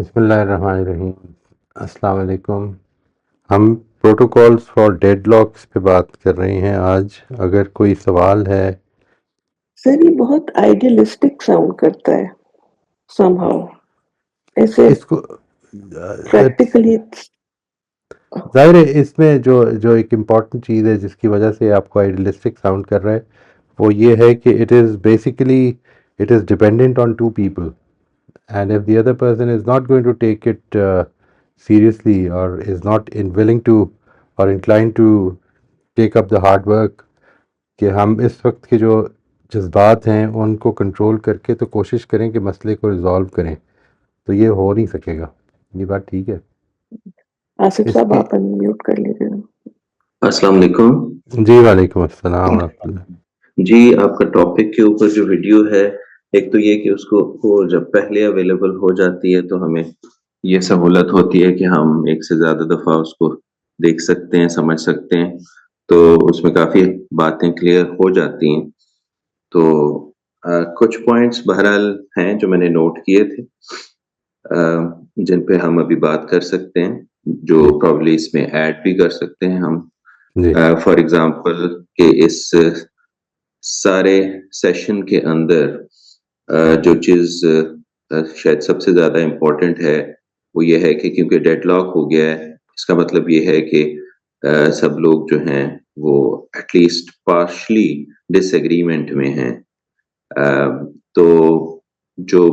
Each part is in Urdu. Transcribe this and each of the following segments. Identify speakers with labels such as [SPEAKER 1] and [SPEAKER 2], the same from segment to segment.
[SPEAKER 1] بسم اللہ الرحمن الرحیم. السلام علیکم. ہم پروٹوکولز فار ڈیڈ لاکس پہ بات کر رہے ہیں آج. اگر کوئی سوال ہے.
[SPEAKER 2] سر یہ بہت آئیڈیلسٹک ساؤنڈ کرتا ہے سم ہاؤ ایسے
[SPEAKER 1] اس کو
[SPEAKER 2] پریکٹیکلی.
[SPEAKER 1] ظاہر ہے اس میں جو ایک امپورٹنٹ چیز ہے جس کی وجہ سے آپ کو آئیڈیلسٹک ساؤنڈ کر رہا ہے وہ یہ ہے کہ it is dependent on to people. And if the other person is not going to take it seriously or is not willing to or inclined to take up the hard work کہ ہم اس وقت کے جو جذبات ہیں ان کو کنٹرول کر کے تو کوشش کریں کہ مسئلے کو ریزالو کریں تو یہ ہو نہیں سکے گا. یہ بات ٹھیک ہے.
[SPEAKER 2] آصف
[SPEAKER 1] اس
[SPEAKER 2] صاحب
[SPEAKER 1] کی
[SPEAKER 2] آپ میوٹ کر لیجیے.
[SPEAKER 3] السلام علیکم.
[SPEAKER 1] جی وعلیکم السلام ورحمۃ اللہ.
[SPEAKER 3] جی آپ کا ٹاپک کے اوپر جو ویڈیو ہے ایک تو یہ کہ اس کو جب پہلے اویلیبل ہو جاتی ہے تو ہمیں یہ سہولت ہوتی ہے کہ ہم ایک سے زیادہ دفعہ اس کو دیکھ سکتے ہیں سمجھ سکتے ہیں تو اس میں کافی باتیں کلیئر ہو جاتی ہیں. تو کچھ پوائنٹس بہرحال ہیں جو میں نے نوٹ کیے تھے جن پہ ہم ابھی بات کر سکتے ہیں جو پرابلی اس میں ایڈ بھی کر سکتے ہیں ہم.
[SPEAKER 1] جی
[SPEAKER 3] فار ایگزامپل کہ اس سارے سیشن کے اندر جو چیز شاید سب سے زیادہ امپورٹنٹ ہے وہ یہ ہے کہ کیونکہ ڈیڈ لاک ہو گیا ہے اس کا مطلب یہ ہے کہ سب لوگ جو ہیں وہ at least partially disagreement میں ہیں. تو جو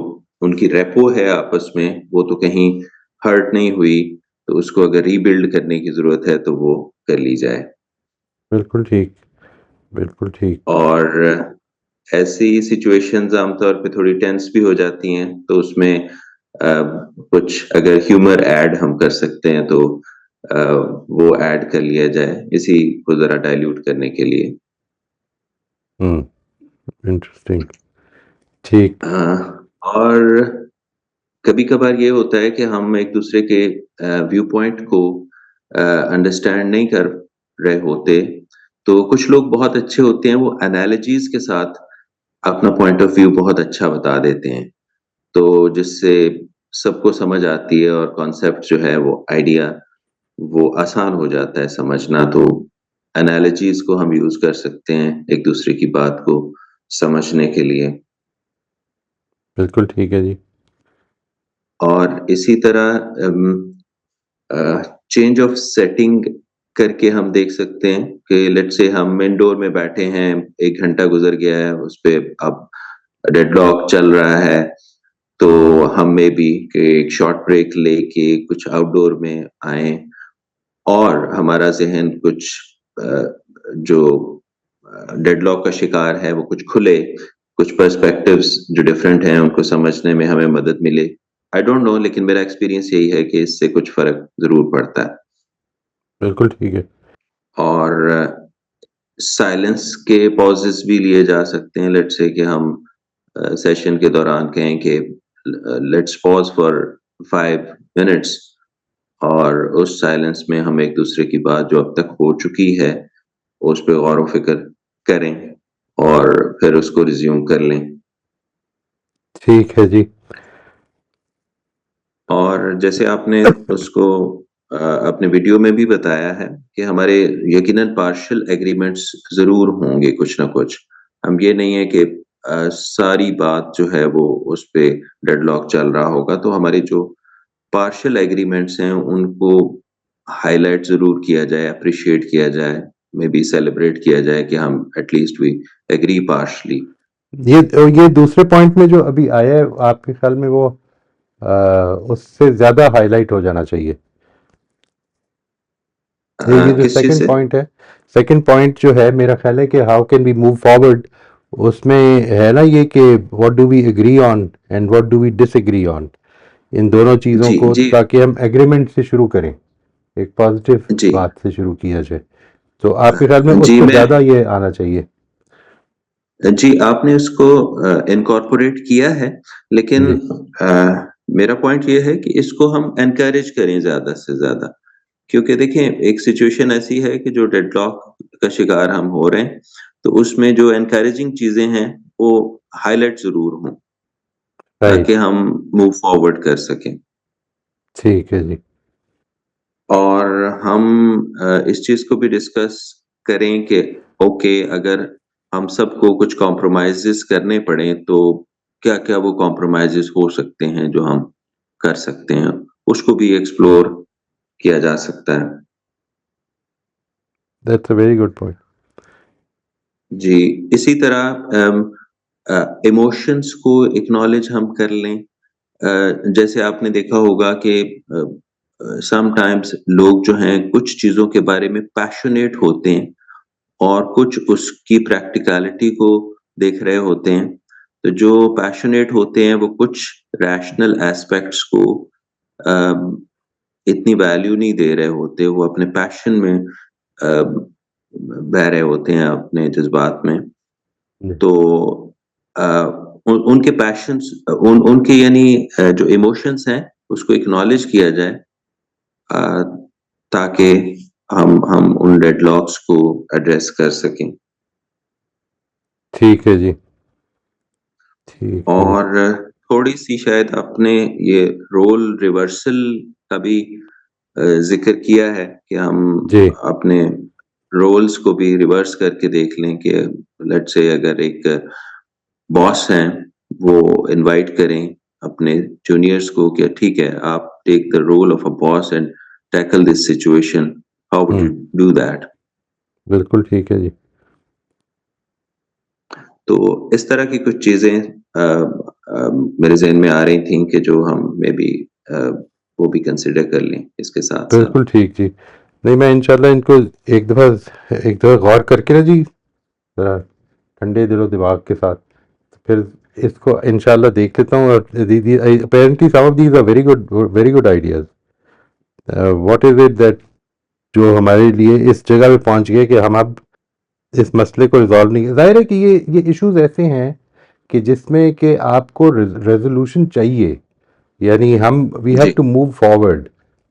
[SPEAKER 3] ان کی ریپو ہے آپس میں وہ تو کہیں ہرٹ نہیں ہوئی تو اس کو اگر ری بلڈ کرنے کی ضرورت ہے تو وہ کر لی جائے.
[SPEAKER 1] بالکل ٹھیک بالکل ٹھیک.
[SPEAKER 3] اور ایسی سچویشنز عام طور پہ تھوڑی ٹینس بھی ہو جاتی ہیں تو اس میں کچھ اگر ہیومر ایڈ ہم کر سکتے ہیں تو وہ ایڈ کر لیا جائے اسی کو ذرا ڈائلیوٹ کرنے کے لیے.
[SPEAKER 1] انٹرسٹنگ. ٹھیک.
[SPEAKER 3] اور کبھی کبھار یہ ہوتا ہے کہ ہم ایک دوسرے کے ویو پوائنٹ کو انڈرسٹینڈ نہیں کر رہے ہوتے تو کچھ لوگ بہت اچھے ہوتے ہیں وہ انالوجیز کے ساتھ اپنا پوائنٹ آف ویو بہت اچھا بتا دیتے ہیں تو جس سے سب کو سمجھ آتی ہے اور کانسیپٹ جو ہے وہ آئیڈیا وہ آسان ہو جاتا ہے سمجھنا. تو انالوجیز کو ہم یوز کر سکتے ہیں ایک دوسرے کی بات کو سمجھنے کے لیے.
[SPEAKER 1] بالکل ٹھیک ہے جی.
[SPEAKER 3] اور اسی طرح چینج آف سیٹنگ کر کے ہم دیکھ سکتے ہیں کہ لیٹ سے ہم انڈور میں بیٹھے ہیں 1 گھنٹہ گزر گیا ہے اس پہ اب ڈیڈ لاک چل رہا ہے تو ہم میں بھی کہ ایک شارٹ بریک لے کے کچھ آؤٹ ڈور میں آئیں اور ہمارا ذہن کچھ جو ڈیڈ لاک کا شکار ہے وہ کچھ کھلے کچھ پرسپیکٹیوز جو ڈفرینٹ ہیں ان کو سمجھنے میں ہمیں مدد ملے. آئی ڈونٹ نو لیکن میرا ایکسپیرینس یہی ہے کہ اس سے کچھ فرق ضرور پڑتا ہے.
[SPEAKER 1] بالکل ٹھیک ہے.
[SPEAKER 3] اور سائلنس کے پازز بھی لیے جا سکتے ہیں لیٹ سے کہ ہم سیشن کے دوران کہیں کہ لیٹس پاز فار 5 منٹس اور اس سائلنس میں ہم ایک دوسرے کی بات جو اب تک ہو چکی ہے اس پہ غور و فکر کریں اور پھر اس کو ریزیوم کر لیں.
[SPEAKER 1] ٹھیک ہے جی.
[SPEAKER 3] اور جیسے آپ نے اس کو اپنے ویڈیو میں بھی بتایا ہے کہ ہمارے یقیناً پارشل ایگریمنٹس ضرور ہوں گے کچھ نہ کچھ. ہم یہ نہیں ہے کہ ساری بات جو ہے وہ اس پہ ڈیڈ لاک چل رہا ہوگا تو ہمارے جو پارشل ایگریمنٹس ہیں ان کو ہائی لائٹ ضرور کیا جائے اپریشیٹ کیا جائے میں بھی سیلیبریٹ کیا جائے کہ ہم at least we agree partially.
[SPEAKER 1] یہ دوسرے پوائنٹ میں جو ابھی آیا ہے آپ کے خیال میں وہ اس سے زیادہ ہائی لائٹ ہو جانا چاہیے. یہ جو
[SPEAKER 3] کس چیز سے
[SPEAKER 1] سیکنڈ پوائنٹ جو ہے میرا خیال ہے کہ how can we move forward اس میں ہے نا یہ کہ what do we agree on and what do we disagree on ان دونوں چیزوں
[SPEAKER 3] جی
[SPEAKER 1] کو
[SPEAKER 3] جی
[SPEAKER 1] تاکہ ہم ایگریمنٹ سے شروع کریں ایک پازیٹیو
[SPEAKER 3] جی
[SPEAKER 1] بات سے شروع کیا جائے. تو آپ کے خیال میں اس
[SPEAKER 3] جی
[SPEAKER 1] پہ
[SPEAKER 3] میں
[SPEAKER 1] زیادہ یہ آنا چاہیے.
[SPEAKER 3] جی آپ نے اس کو انکارپوریٹ کیا ہے لیکن
[SPEAKER 1] جی
[SPEAKER 3] میرا پوائنٹ یہ ہے کہ اس کو ہم انکریج کریں زیادہ سے زیادہ کیونکہ دیکھیں ایک سچویشن ایسی ہے کہ جو ڈیڈ لاک کا شکار ہم ہو رہے ہیں تو اس میں جو انکریجنگ چیزیں ہیں وہ ہائی لائٹ ضرور ہوں
[SPEAKER 1] رائٹ.
[SPEAKER 3] تاکہ ہم موو فارورڈ کر سکیں.
[SPEAKER 1] ٹھیک ہے جی.
[SPEAKER 3] اور ہم اس چیز کو بھی ڈسکس کریں کہ اوکے اگر ہم سب کو کچھ کمپرومائزز کرنے پڑیں تو کیا کیا وہ کمپرومائزز ہو سکتے ہیں جو ہم کر سکتے ہیں، اس کو بھی ایکسپلور کیا جا سکتا ہے.
[SPEAKER 1] That's a very good point.
[SPEAKER 3] جی اسی طرح ایموشنس کو اکنالج ہم کر لیں. جیسے آپ نے دیکھا ہوگا کہ سم ٹائمز لوگ جو ہیں کچھ چیزوں کے بارے میں پیشنیٹ ہوتے ہیں اور کچھ اس کی پریکٹیکلٹی کو دیکھ رہے ہوتے ہیں. تو جو پیشنیٹ ہوتے ہیں وہ کچھ ریشنل ایسپیکٹس کو اتنی ویلیو نہیں دے رہے ہوتے، وہ اپنے پیشن میں بہ رہے ہوتے ہیں، اپنے جذبات میں. تو ان کے پیشنس ان کے یعنی جو ایموشنس ہیں اس کو اکنالج کیا جائے تاکہ ہم ان ڈیڈ لاکس کو ایڈریس کر سکیں.
[SPEAKER 1] ٹھیک ہے جی. ٹھیک ہے.
[SPEAKER 3] اور تھوڑی سی شاید اپنے یہ رول ریورسل کا بھی ذکر کیا ہے کہ ہم
[SPEAKER 1] جی.
[SPEAKER 3] اپنے رولز کو بھی ریورس کر کے دیکھ لیں کہ لیٹ سے اگر ایک باس ہیں وہ انوائٹ کریں اپنے جونیئرس کو کہ ٹھیک ہے آپ take the role of a boss and tackle this situation, how would you do that.
[SPEAKER 1] بالکل ٹھیک ہے جی.
[SPEAKER 3] تو اس طرح کی کچھ چیزیں میرے ذہن میں آ رہی تھیں کہ جو ہم میں بھی وہ بھی کنسیڈر کر لیں اس کے ساتھ ساتھ.
[SPEAKER 1] بالکل ٹھیک جی. نہیں میں انشاءاللہ ان کو ایک دفعہ غور کر کے نا جی، ذرا ٹھنڈے دل و دماغ کے ساتھ پھر اس کو انشاءاللہ دیکھ لیتا ہوں. اور apparently some of these are very good ideas. What is it that جو ہمارے لیے اس جگہ پہ پہنچ گئے کہ ہم اب اس مسئلے کو ریزالو نہیں. ظاہر ہے کہ یہ ایشوز ایسے ہیں کہ جس میں کہ آپ کو ریزولوشن چاہیے، یعنی وی ہیو
[SPEAKER 3] جی
[SPEAKER 1] ٹو موو فارورڈ.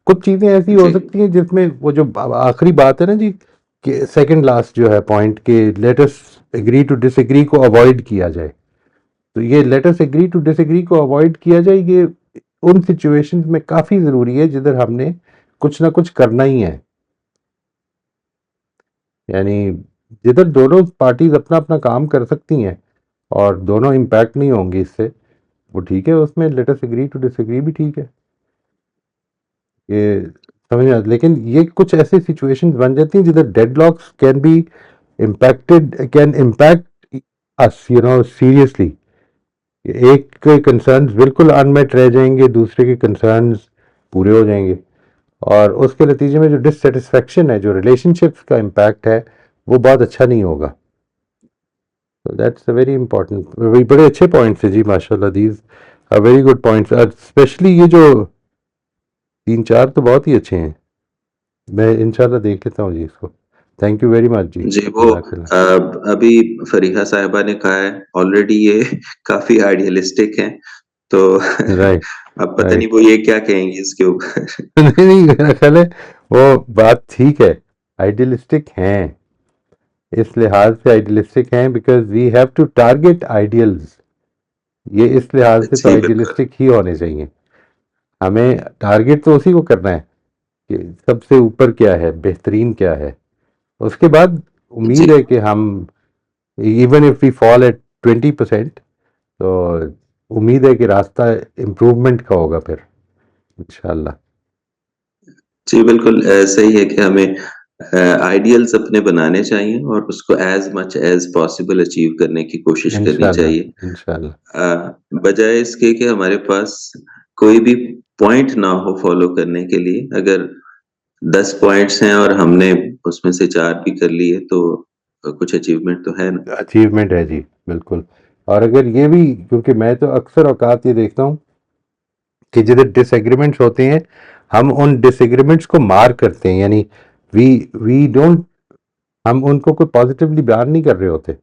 [SPEAKER 1] کچھ چیزیں ایسی ہو
[SPEAKER 3] جی
[SPEAKER 1] سکتی ہیں جس میں وہ جو آخری بات ہے نا جی کہ سیکنڈ لاسٹ جو ہے پوائنٹ کہ let us agree to disagree کو اوائڈ کیا جائے. تو یہ let us agree to disagree کو اوائڈ کیا جائے، یہ ان سچویشنز میں کافی ضروری ہے جدھر ہم نے کچھ نہ کچھ کرنا ہی ہے. یعنی جدھر دونوں پارٹیز اپنا اپنا کام کر سکتی ہیں اور دونوں امپیکٹ نہیں ہوں گی اس سے، وہ ٹھیک ہے، اس میں let us agree to disagree بھی ٹھیک ہے. یہ سمجھ آ، لیکن یہ کچھ ایسے سچویشن بن جاتی ہیں جدھر deadlocks can impact us seriously. ایک کے کنسرنز بالکل انمیٹ رہ جائیں گے، دوسرے کے کنسرنز پورے ہو جائیں گے، اور اس کے نتیجے میں جو ڈسسیٹسفیکشن ہے، جو ریلیشن شپس کا امپیکٹ ہے، وہ بہت اچھا نہیں ہوگا. So that's a very important، بڑے اچھے پوائنٹس ہیں جی ماشاء اللہ. These are very good points, especially یہ جو 3-4 تو بہت ہی اچھے ہیں. میں انشاءاللہ دیکھ لیتا ہوں جی اس کو. تھینک یو ویری مچ جی.
[SPEAKER 3] جی وہ
[SPEAKER 1] جزاک اللہ.
[SPEAKER 3] ابھی فریحہ صاحبہ نے کہا ہے آلریڈی یہ کافی آئیڈیلسٹک ہیں، تو
[SPEAKER 1] رائٹ
[SPEAKER 3] اب پتہ نہیں
[SPEAKER 1] رائٹ.
[SPEAKER 3] وہ یہ کیا کہیں گے اس کے اوپر.
[SPEAKER 1] نہیں میرا خیال ہے وہ بات ٹھیک ہے، آئیڈیلسٹک ہیں، اس لحاظ سے آئیڈیلسٹک ہیں because we have to target ideals. یہ اس لحاظ سے تو
[SPEAKER 3] جی بالکل
[SPEAKER 1] آئیڈیلسٹک ہی ہونے چاہیے. ہمیں ٹارگیٹ تو اسی کو کرنا ہے کہ سب سے اوپر کیا ہے، بہترین کیا ہے. اس کے بعد
[SPEAKER 3] جی
[SPEAKER 1] امید ہے کہ ہم even if we fall at 20%، تو امید ہے کہ راستہ امپروومنٹ کا ہوگا پھر انشاءاللہ.
[SPEAKER 3] جی بالکل صحیح ہے کہ ہمیں آئیڈیلز اپنے بنانے چاہیے اور اس کو as much as possible achieve کرنے کی کوشش کرنی
[SPEAKER 1] انشاءاللہ
[SPEAKER 3] چاہیے،
[SPEAKER 1] انشاءاللہ.
[SPEAKER 3] بجائے اس کے کہ ہمارے پاس کوئی بھی پوائنٹ نہ ہو فالو کرنے کے لیے. اگر 10 پوائنٹس ہیں اور ہم نے اس میں سے 4 بھی کر لیے تو کچھ اچیومنٹ تو ہے نا.
[SPEAKER 1] اچیومنٹ ہے جی بالکل. اور اگر یہ بھی، کیونکہ میں تو اکثر اوقات یہ دیکھتا ہوں کہ جدھر ڈس ایگریمنٹس ہوتے ہیں ہم ان ڈس ایگریمنٹس کو مار کرتے ہیں، یعنی وی ڈونٹ، ہم ان کو کوئی پازیٹیولی بیان نہیں کر رہے ہوتے.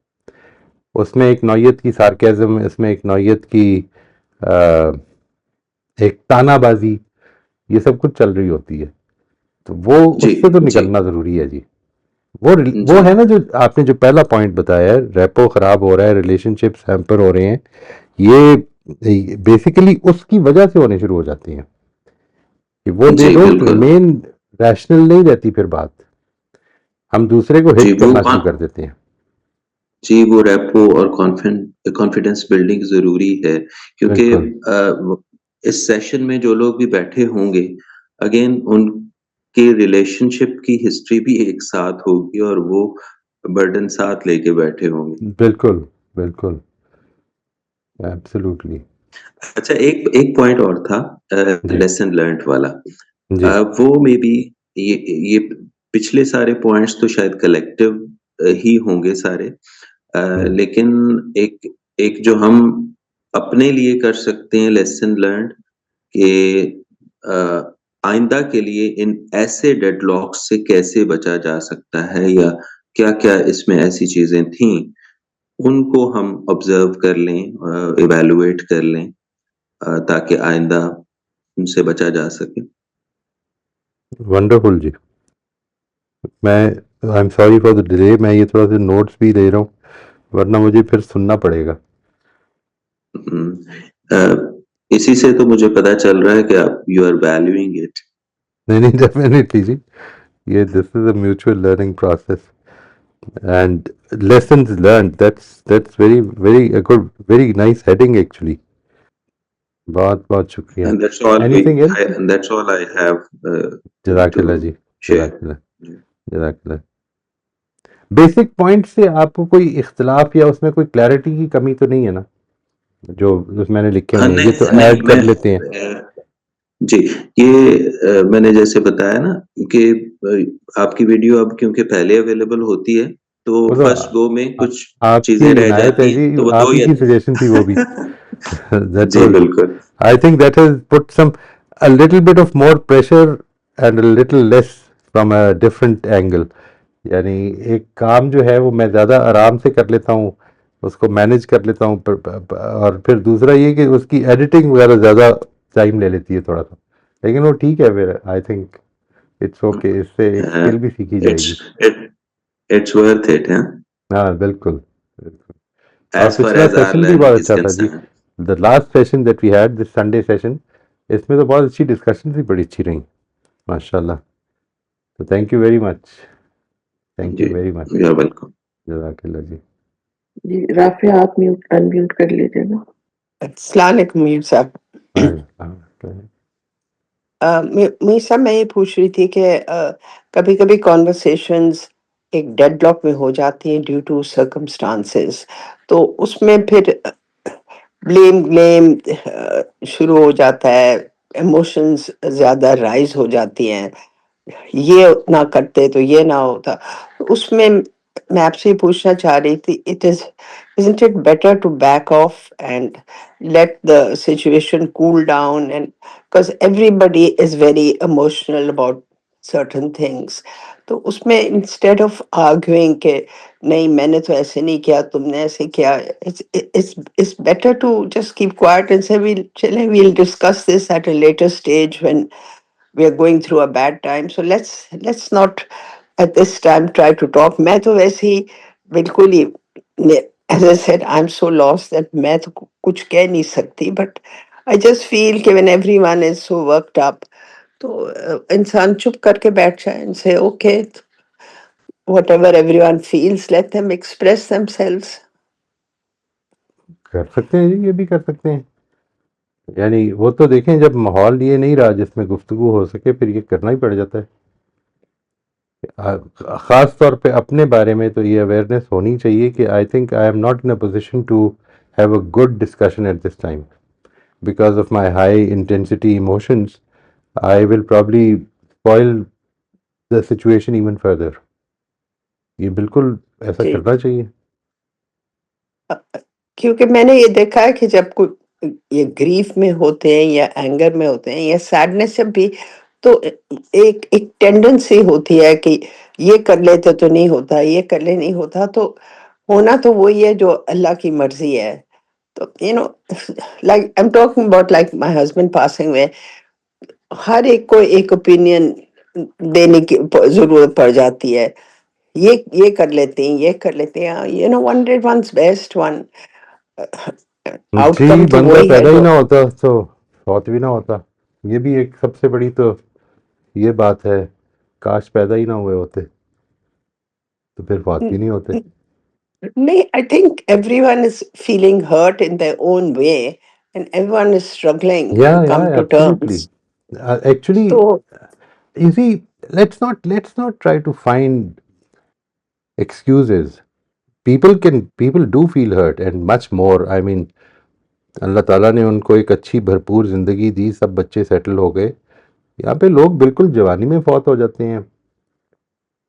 [SPEAKER 1] اس میں ایک نوعیت کی سارکیزم، اس میں ایک نوعیت کی ایک تانا بازی، یہ سب کچھ چل رہی ہوتی ہے. تو وہ
[SPEAKER 3] جی
[SPEAKER 1] اس سے تو
[SPEAKER 3] جی
[SPEAKER 1] نکلنا ضروری ہے جی. وہ
[SPEAKER 3] جی
[SPEAKER 1] ہے نا جو آپ نے جو پہلا پوائنٹ بتایا ہے، ریپو خراب ہو رہا ہے، ریلیشن شپس ہیمپر ہو رہے ہیں، یہ بیسیکلی اس کی وجہ سے ہونے شروع ہو جاتی ہیں. کہ وہ دے
[SPEAKER 3] جی
[SPEAKER 1] ڈونٹ
[SPEAKER 3] بالکل
[SPEAKER 1] مین ریشنل نہیں رہتی، پھر بات ہم دوسرے کو
[SPEAKER 3] جی
[SPEAKER 1] ہٹ
[SPEAKER 3] وہ
[SPEAKER 1] کرنا شروع کر دیتے ہیں.
[SPEAKER 3] جی وہ ریپو اور کانفیڈینس بلڈنگ ضروری ہے کیونکہ
[SPEAKER 1] بالکل
[SPEAKER 3] اس سیشن میں جو لوگ بھی بیٹھے ہوں گے اگین ان کے ریلیشن شپ کی ہسٹری بھی ایک ساتھ ہوگی اور وہ برڈن ساتھ لے کے بیٹھے ہوں گے.
[SPEAKER 1] بالکل بالکل ایبسلیوٹلی.
[SPEAKER 3] اچھا ایک پوائنٹ اور تھا
[SPEAKER 1] جی
[SPEAKER 3] لیسن لرنڈ والا.
[SPEAKER 1] جی
[SPEAKER 3] وہ میں بھی یہ پچھلے سارے پوائنٹس تو شاید کلیکٹیو ہی ہوں گے سارے لیکن ایک جو ہم اپنے لیے کر سکتے ہیں لیسن لرنڈ کہ آئندہ کے لیے ان ایسے ڈیڈ لاکس سے کیسے بچا جا سکتا ہے یا کیا کیا اس میں ایسی چیزیں تھیں ان کو ہم آبزرو کر لیں ایویلویٹ کر لیں تاکہ آئندہ ان سے بچا جا سکے.
[SPEAKER 1] ونڈرفل جی. میں I am sorry for the delay, میں یہ تھوڑا سا نوٹس بھی دے رہا ہوں ورنہ مجھے پھر سننا پڑے گا.
[SPEAKER 3] اسی سے تو مجھے پتا چل رہا ہے کہ آپ یو آر ویلیوئنگ اٹ.
[SPEAKER 1] نہیں ڈیفینیٹلی جی، یہ this is a mutual learning process and lessons learned that's very very good, very nice heading actually. بہت بہت شکریہ.
[SPEAKER 3] And that's all
[SPEAKER 1] anything else?
[SPEAKER 3] that's all I have
[SPEAKER 1] جزاک
[SPEAKER 3] to
[SPEAKER 1] اللہ جی،
[SPEAKER 3] share.
[SPEAKER 1] جزاک اللہ، جزاک اللہ. بیسک پوائنٹ سے آپ کو کوئی اختلاف یا اس میں کوئی کلیئرٹی کی کمی تو نہیں ہے نا جو میں نے لکھے ہوئے ہیں؟ یہ تو
[SPEAKER 3] نہیں
[SPEAKER 1] ایڈ کر لیتے ہیں.
[SPEAKER 3] جی یہ میں نے جیسے بتایا نا کہ آپ کی ویڈیو اب کیونکہ پہلے اویلیبل ہوتی ہے تو
[SPEAKER 1] وہ تو
[SPEAKER 3] فرسٹ گو میں کچھ
[SPEAKER 1] آپ کی
[SPEAKER 3] چیزیں رہ
[SPEAKER 1] عنایت ہے
[SPEAKER 3] جاتی
[SPEAKER 1] جی،
[SPEAKER 3] ہیں تو وہ
[SPEAKER 1] آپ
[SPEAKER 3] دو
[SPEAKER 1] ہی
[SPEAKER 3] یا
[SPEAKER 1] کی سجیشن تھی وہ بھی. That
[SPEAKER 3] جی
[SPEAKER 1] was,
[SPEAKER 3] بالکل
[SPEAKER 1] I think that has put a little bit of more pressure and a little less from a different angle. یعنی ایک کام جو ہے وہ میں زیادہ آرام سے کر لیتا ہوں، اس کو مینیج کر لیتا ہوں، اور پھر دوسرا یہ کہ اس کی ایڈیٹنگ وغیرہ زیادہ ٹائم لے لیتی ہے تھوڑا سا، لیکن وہ ٹھیک ہے پھر آئی تھنک اٹس اوکے، اس سے ایک اسکل بھی سیکھی جائے گی.
[SPEAKER 3] اٹس ورتھ اٹ
[SPEAKER 1] ہاں بالکل بالکل. اور
[SPEAKER 3] ایز فار
[SPEAKER 1] پچھلا
[SPEAKER 3] ایز آر
[SPEAKER 1] سیشن بھی بہت
[SPEAKER 3] لرننگ از
[SPEAKER 1] اچھا تھا جی،
[SPEAKER 3] concern.
[SPEAKER 1] The last session that we had this Sunday session, اس میں تو بہت اچھی ڈسکشن بھی بڑی اچھی رہیں ماشاء اللہ. تو thank you very much, thank
[SPEAKER 3] جی
[SPEAKER 1] you very much.
[SPEAKER 3] You are welcome.
[SPEAKER 1] جزاک اللہ جی.
[SPEAKER 2] جی رافیہ آپ انمیوٹ کر لیجیے نا.
[SPEAKER 4] السلام علیکم میر صاحب. میر صاحب میں یہ پوچھ رہی تھی کہ کبھی کبھی کانورسیشنز ایک ڈیڈ لاک میں ہو جاتی ہیں ڈیو ٹو سرکمسٹانسز، تو اس میں پھر بلیم شروع ہو جاتا ہے، ایموشنز زیادہ رائز ہو جاتی ہیں، یہ نہ کرتے تو یہ نہ ہوتا. اس میں میں آپ سے پوچھنا چاہ رہی تھی isn't it better to back off and let the situation cool down, and because everybody is very emotional about certain things. تو اس میں انسٹیڈ آف آرگوئنگ کہ نہیں میں نے تو ایسے نہیں کیا تم نے ایسے کیا، it's better to just keep quiet and say we'll discuss this at a later stage when we are going through a bad time, so let's not at this time try to talk. میں تو ویسے ہی بالکل ہی as I said I'm so lost that میں تو کچھ کہہ نہیں سکتی, but I just feel کہ when everyone is so worked up تو انسان چپ کر کے بیٹھ جائے and say okay whatever everyone feels let them express themselves.
[SPEAKER 1] کر سکتے ہیں جی، یہ بھی کر سکتے ہیں. یعنی وہ تو دیکھیں جب ماحول یہ نہیں رہا جس میں گفتگو ہو سکے پھر یہ کرنا ہی پڑ جاتا ہے. خاص طور پہ اپنے بارے میں تو یہ اویئرنیس ہونی چاہیے کہ I think I am not in a position to have a good discussion at this time because of my high intensity emotions. I will probably spoil the situation even further. یہ بالکل ایسا
[SPEAKER 4] جی
[SPEAKER 1] کرنا چاہیے.
[SPEAKER 4] کیونکہ میں نے یہ دیکھا ہے کہ جب کوئی یہ گریف میں ہوتے ہیں یا اینگر میں ہوتے ہیں یا سیڈنس جب بھی، تو ایک ٹینڈنسی ہوتی ہے کہ یہ کر لیتے تو نہیں ہوتا، یہ کر لے نہیں ہوتا، تو ہونا تو وہی ہے جو اللہ کی مرضی ہے. تو like I am talking about like my husband passing way, ہر ایک کو ایک اوپینین دینے کی ضرورت پڑ جاتی ہے. یہ کر لیتے ہیں، یہ کر لیتے ہیں، one dead once best one, out
[SPEAKER 1] جی
[SPEAKER 4] کم تو
[SPEAKER 1] بندہ
[SPEAKER 4] وہی ہے
[SPEAKER 1] پیدا ہی
[SPEAKER 4] جو
[SPEAKER 1] نہ ہوتا تو فوت بھی نہ ہوتا. یہ بھی ایک سب سے بڑی تو یہ بات ہے، کاش پیدا ہی نہ ہوئے ہوتے تو پھر بات بھی نہیں ہوتے.
[SPEAKER 4] نہیں، I think everyone is feeling hurt in their own way and everyone is struggling to
[SPEAKER 1] Yeah,
[SPEAKER 4] come to
[SPEAKER 1] absolutely.
[SPEAKER 4] terms.
[SPEAKER 1] Actually,
[SPEAKER 4] So,
[SPEAKER 1] you see, let's not try to find excuses. People do feel hurt and much more. I mean, اللہ تعالیٰ نے ان کو ایک اچھی بھرپور زندگی دی، سب بچے سیٹل ہو گئے. یہاں پہ لوگ بالکل جوانی میں فوت ہو جاتے ہیں.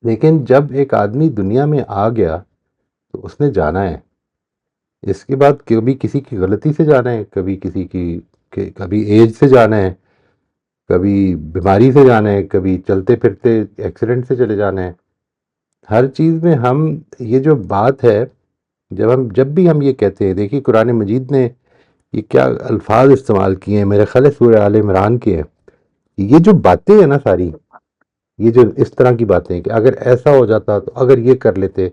[SPEAKER 1] لیکن جب ایک آدمی دنیا میں آ گیا تو اس نے جانا ہے. اس کے بعد کبھی کسی کی غلطی سے جانا ہے، کبھی کسی کی کبھی ایج سے جانا ہے، کبھی بیماری سے جانا ہے، کبھی چلتے پھرتے ایکسیڈنٹ سے چلے جانا ہے. ہر چیز میں ہم یہ جو بات ہے، جب بھی ہم یہ کہتے ہیں، دیکھیے قرآن مجید نے یہ کیا الفاظ استعمال کیے ہیں، میرے خیال ہے سورہ آل عمران کے ہیں. یہ جو باتیں ہیں نا ساری، یہ جو اس طرح کی باتیں ہیں کہ اگر ایسا ہو جاتا تو اگر یہ کر لیتے،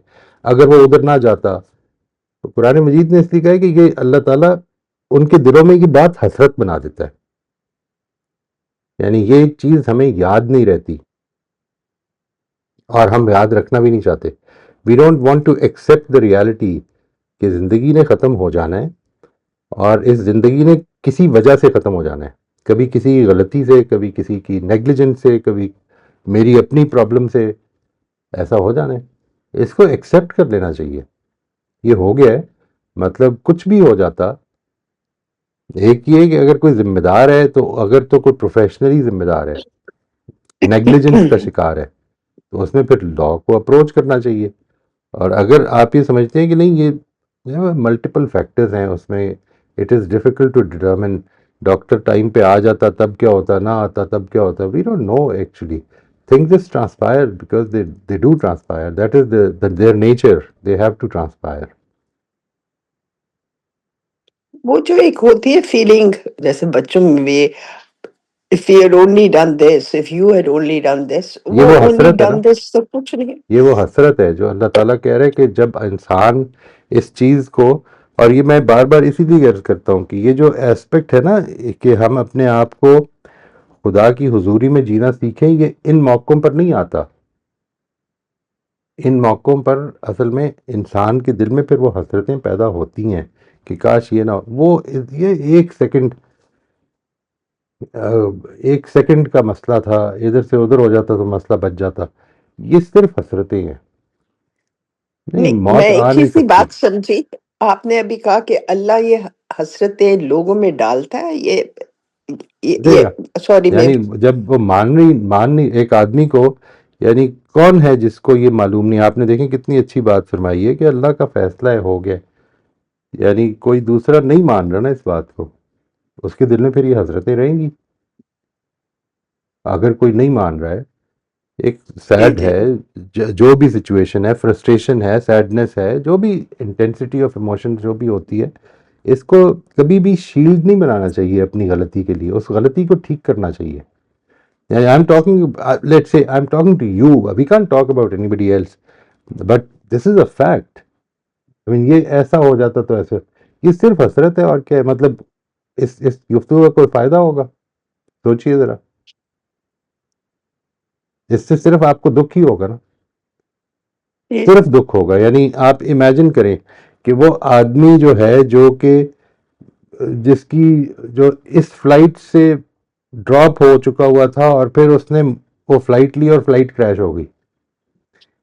[SPEAKER 1] اگر وہ ادھر نہ جاتا، تو قرآن مجید نے اس لیے کہا ہے کہ یہ اللہ تعالیٰ ان کے دلوں میں یہ بات حسرت بنا دیتا ہے. یعنی یہ چیز ہمیں یاد نہیں رہتی اور ہم یاد رکھنا بھی نہیں چاہتے. We don't want to accept the reality کہ زندگی نے ختم ہو جانا ہے، اور اس زندگی نے کسی وجہ سے ختم ہو جانا ہے. کبھی کسی کی غلطی سے، کبھی کسی کی نیگلیجنس سے، کبھی میری اپنی پرابلم سے ایسا ہو جانا ہے. اس کو ایکسیپٹ کر لینا چاہیے. یہ ہو گیا ہے، مطلب کچھ بھی ہو جاتا. ایک یہ کہ اگر کوئی ذمہ دار ہے تو اگر تو کوئی پروفیشنلی ذمہ دار ہے، نیگلیجنس کا شکار ہے، تو اس میں پھر لا کو اپروچ کرنا چاہیے. اور اگر آپ یہ سمجھتے ہیں کہ نہیں، یہ ملٹیپل فیکٹرز ہیں اس میں، it is difficult to determine. Doctor time پہ آ جاتا تب کیا ہوتا، نہ آتا تب کیا ہوتا. We don't know actually. Things transpire because they do transpire. That is their nature. They have to transpire.
[SPEAKER 4] وہ جو ایک ہوتی ہے فیلنگ، جیسے بچوں میں بھی if we had only done this, if you had only done this,
[SPEAKER 1] یہ
[SPEAKER 4] وہ
[SPEAKER 1] وہ
[SPEAKER 4] only
[SPEAKER 1] حسرت ہے نا،
[SPEAKER 4] done this تو کچھ نہیں.
[SPEAKER 1] یہ وہ حسرت ہے جو اللہ تعالیٰ کہہ رہے کہ جب انسان اس چیز کو، اور یہ میں بار بار اسی لیے عرض کرتا ہوں کہ یہ جو ایسپیکٹ ہے نا کہ ہم اپنے آپ کو خدا کی حضوری میں جینا سیکھیں، یہ ان موقعوں پر نہیں آتا. ان موقعوں پر اصل میں انسان کے دل میں پھر وہ حسرتیں پیدا ہوتی ہیں کہ کاش یہ نہ ہو. وہ یہ ایک سیکنڈ کا مسئلہ تھا، ادھر سے ادھر ہو جاتا تو مسئلہ بچ جاتا. یہ صرف حسرتیں ہیں، نہیں
[SPEAKER 4] نہیں، میں
[SPEAKER 1] موت آ
[SPEAKER 4] ایک ہی
[SPEAKER 1] نہیں
[SPEAKER 4] سی
[SPEAKER 1] سکتی.
[SPEAKER 4] بات سمجھی. آپ نے ابھی کہا کہ اللہ یہ حسرتیں لوگوں میں ڈالتا ہے.
[SPEAKER 1] دے
[SPEAKER 4] یہ
[SPEAKER 1] گا،
[SPEAKER 4] سوری میں
[SPEAKER 1] یعنی جب وہ مان نہیں ایک آدمی کو، یعنی کون ہے جس کو یہ معلوم نہیں. آپ نے دیکھیں کتنی اچھی بات فرمائی ہے کہ اللہ کا فیصلہ ہے، ہو گیا. یعنی کوئی دوسرا نہیں مان رہا نا اس بات کو، اس کے دل میں پھر یہ حسرتیں رہیں گی. اگر کوئی نہیں مان رہا ہے، ایک
[SPEAKER 4] جی
[SPEAKER 1] سیڈ
[SPEAKER 4] جی
[SPEAKER 1] ہے، جو بھی سچویشن ہے، فرسٹریشن ہے، سیڈنس ہے، جو بھی انٹینسٹی آف ایموشن جو بھی ہوتی ہے، اس کو کبھی بھی شیلڈ نہیں بنانا چاہیے اپنی غلطی کے لیے. اس غلطی کو ٹھیک کرنا چاہیے. آئی am talking, let's say I am talking to you, we can't talk about anybody else, but this is a fact. I mean، یہ ایسا ہو جاتا تو ایسے، یہ صرف حسرت ہے اور کیا ہے. مطلب اس گفتگو کا کوئی فائدہ ہوگا؟ سوچئے ذرا، اس سے صرف آپ کو دکھ ہی ہوگا نا،
[SPEAKER 4] جی.
[SPEAKER 1] صرف دکھ ہوگا. یعنی آپ امیجن کریں کہ وہ آدمی جو ہے، جو کہ جس کی جو اس فلائٹ سے ڈراپ ہو چکا ہوا تھا، اور پھر اس نے وہ فلائٹ لی اور فلائٹ کریش ہو گئی.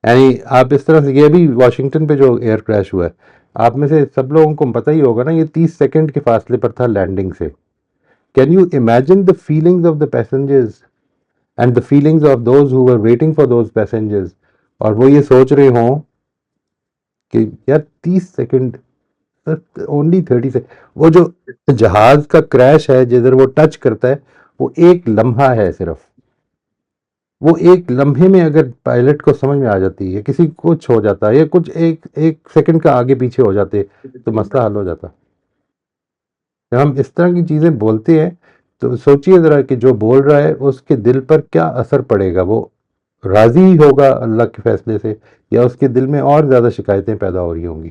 [SPEAKER 1] یعنی آپ اس طرح سے، یہ بھی واشنگٹن پہ جو ایئر کریش ہوا ہے، آپ میں سے سب لوگوں کو پتہ ہی ہوگا نا، یہ 30 سیکنڈ کے فاصلے پر تھا لینڈنگ سے. Can you imagine the feelings of the passengers and the feelings of those who were waiting for those passengers, اور وہ یہ سوچ رہے ہوں کہ یار 30 سیکنڈ، اونلی 30 سیکنڈ. وہ جو جہاز کا کریش ہے جدھر وہ ٹچ کرتا ہے، وہ ایک لمحہ ہے صرف. وہ ایک لمحے میں اگر پائلٹ کو سمجھ میں آ جاتی ہے، کسی کچھ ہو جاتا ہے، یا کچھ ایک سیکنڈ کا آگے پیچھے ہو جاتے تو مسئلہ حل ہو جاتا. جب ہم اس طرح کی چیزیں بولتے ہیں تو سوچئے ذرا کہ جو بول رہا ہے اس کے دل پر کیا اثر پڑے گا. وہ راضی ہوگا اللہ کے فیصلے سے، یا اس کے دل میں اور زیادہ شکایتیں پیدا ہو رہی ہوں گی؟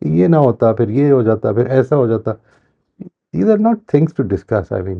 [SPEAKER 1] یہ نہ ہوتا، پھر یہ ہو جاتا، پھر ایسا ہو جاتا. These are not things to discuss. I mean,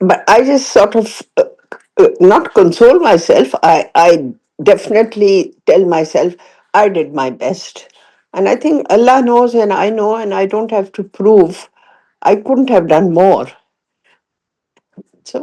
[SPEAKER 4] but I just sort of not console myself. I definitely tell myself I did my best. And I think Allah knows and I know, and I don't have to prove I couldn't have done more. So,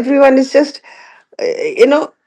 [SPEAKER 4] everyone is just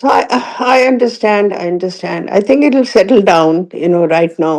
[SPEAKER 4] So I understand, I understand. I think it'll settle down, right now.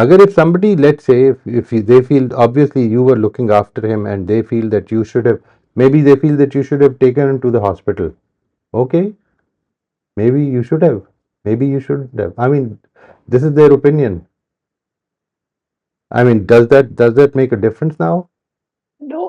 [SPEAKER 1] Agar if somebody, let's say, if they feel, obviously you were looking after him and they feel that you should have, maybe they feel that you should have taken him to the hospital. Okay, maybe you should have, maybe you shouldn't have. I mean, this is their opinion. I mean, does that make a difference now?
[SPEAKER 4] No,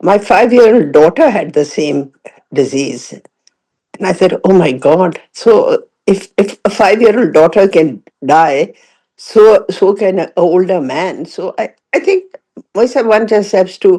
[SPEAKER 4] my 5-year-old daughter had the same disease. And I said, oh my God. So if a 5-year-old daughter can die, so can an older man. So I think one just has to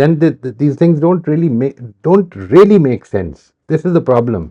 [SPEAKER 1] then these things don't really make sense. This is the problem.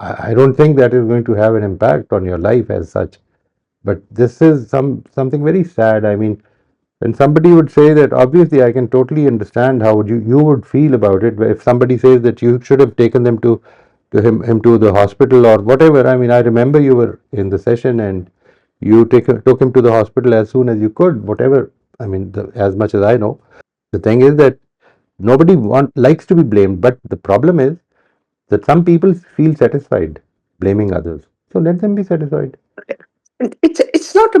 [SPEAKER 1] I don't think that is going to have an impact on your life as such. But this is something very sad. I mean, when somebody would say that, obviously I can totally understand how you would feel about it. If somebody says that you should have taken them to him to the hospital or whatever. I mean, I remember you were in the session and you took him to the hospital as soon as you could. Whatever. I mean, as much as I know, the thing is that nobody likes to be blamed. But the problem is that some people feel satisfied blaming others. So let them be satisfied.
[SPEAKER 4] It's not a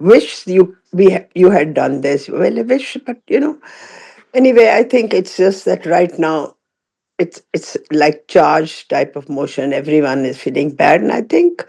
[SPEAKER 4] wish you had done this, well, I wish, but anyway, I think it's just that right now it's like charged type of motion. Everyone is feeling bad, and I think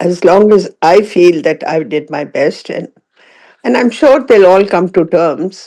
[SPEAKER 4] as long as I feel that I did my best, and I'm sure they'll all come to terms.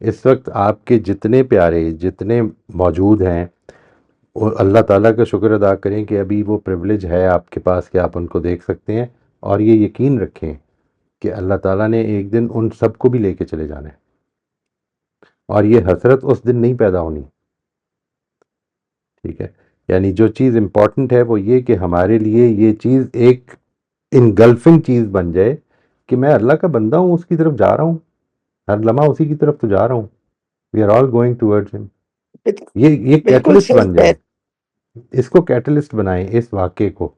[SPEAKER 1] اس وقت آپ کے جتنے پیارے جتنے موجود ہیں وہ اللہ تعالیٰ کا شکر ادا کریں کہ ابھی وہ پریولیج ہے آپ کے پاس کہ آپ ان کو دیکھ سکتے ہیں، اور یہ یقین رکھیں کہ اللہ تعالیٰ نے ایک دن ان سب کو بھی لے کے چلے جانا ہے، اور یہ حسرت اس دن نہیں پیدا ہونی. ٹھیک ہے، یعنی جو چیز امپورٹنٹ ہے وہ یہ کہ ہمارے لیے یہ چیز ایک انگلفنگ چیز بن جائے کہ میں اللہ کا بندہ ہوں، اس کی طرف جا رہا ہوں، ہر لمحہ اسی کی طرف تو جا رہا ہوں. We are all going towards him.
[SPEAKER 4] بال-
[SPEAKER 1] یہ
[SPEAKER 4] بالکل
[SPEAKER 1] کیٹلسٹ
[SPEAKER 4] صحیح
[SPEAKER 1] بن
[SPEAKER 4] کہہ
[SPEAKER 1] جائے، اس کو کیٹلسٹ بنائیں اس واقعے کو.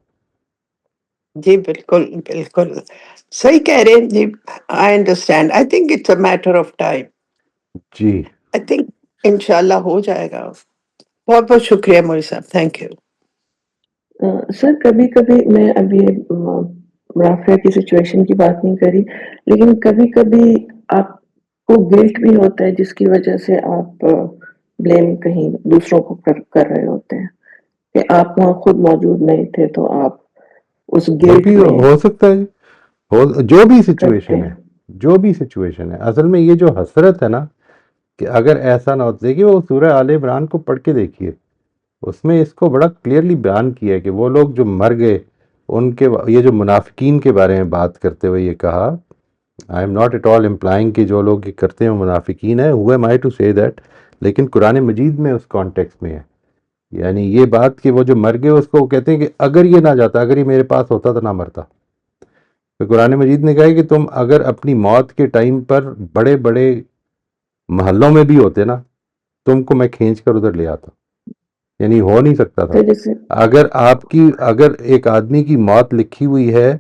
[SPEAKER 4] جی، بالکل بالکل صحیح کہہ رہے ہیں جی. I understand. I think it's a matter of time.
[SPEAKER 1] جی
[SPEAKER 4] آئی تھنک انشاءاللہ ہو جائے گا. بہت بہت شکریہ مولوی صاحب. Thank you.
[SPEAKER 2] سر کبھی کبھی میں ابھی رافعہ کی سچویشن کی بات نہیں کری، لیکن کبھی کبھی آپ کو گلٹ بھی ہوتا ہے جس کی وجہ سے آپ بلیم کہیں دوسروں کو کر رہے ہوتے ہیں کہ آپ وہاں خود موجود نہیں تھے تو آپ اس
[SPEAKER 1] وہ
[SPEAKER 2] گلٹ
[SPEAKER 1] بھی
[SPEAKER 2] میں
[SPEAKER 1] ہو سکتا ہے، جو بھی
[SPEAKER 2] کرتے
[SPEAKER 1] سچویشن ہے،
[SPEAKER 2] ہیں.
[SPEAKER 1] جو بھی سچویشن ہے. اصل میں یہ جو حسرت ہے نا، کہ اگر ایسا نہ ہوتا، دیکھیے وہ سورہ آل عمران کو پڑھ کے دیکھیے، اس میں اس کو بڑا کلیئرلی بیان کیا ہے کہ وہ لوگ جو مر گئے ان کے، یہ جو منافقین کے بارے میں بات کرتے ہوئے یہ کہا. I am not at all implying کہ جو لوگ یہ کرتے ہیں وہ منافقین ہیں، who am I to say that, لیکن قرآن مجید میں اس کانٹیکس میں ہے. یعنی یہ بات کہ وہ جو مر گئے اس کو وہ کہتے ہیں کہ اگر یہ نہ جاتا، اگر یہ میرے پاس ہوتا تو نہ مرتا. تو قرآن مجید نے کہا ہے کہ تم اگر اپنی موت کے ٹائم پر بڑے بڑے محلوں میں بھی ہوتے نا، تم کو میں کھینچ کر ادھر لے آتا. یعنی ہو نہیں سکتا تھا.
[SPEAKER 2] تو جیسے
[SPEAKER 1] اگر ایک آدمی کی موت لکھی ہوئی ہے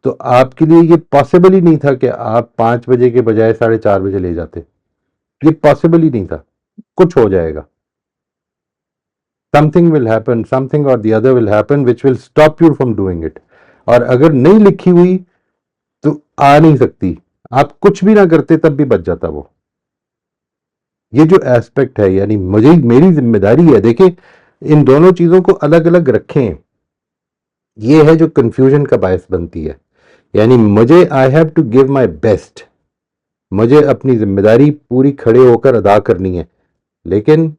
[SPEAKER 1] تو آپ کے لیے یہ پاسبل ہی نہیں تھا کہ آپ 5 بجے کے بجائے 4:30 بجے لے جاتے. یہ پاسبل ہی نہیں تھا. کچھ ہو جائے گا، something will happen, something or the other will happen which will stop you from doing it. اور اگر نہیں لکھی ہوئی تو آ نہیں سکتی، آپ کچھ بھی نہ کرتے تب بھی بچ جاتا وہ. یہ جو ایسپیکٹ ہے، یعنی میری ذمہ داری ہے. دیکھیں ان دونوں چیزوں کو الگ الگ رکھیں، یہ ہے جو کنفیوژن کا باعث بنتی ہے. یعنی مجھے I have to give my best, مجھے اپنی ذمہ داری پوری کھڑے ہو کر ادا کرنی ہے، لیکن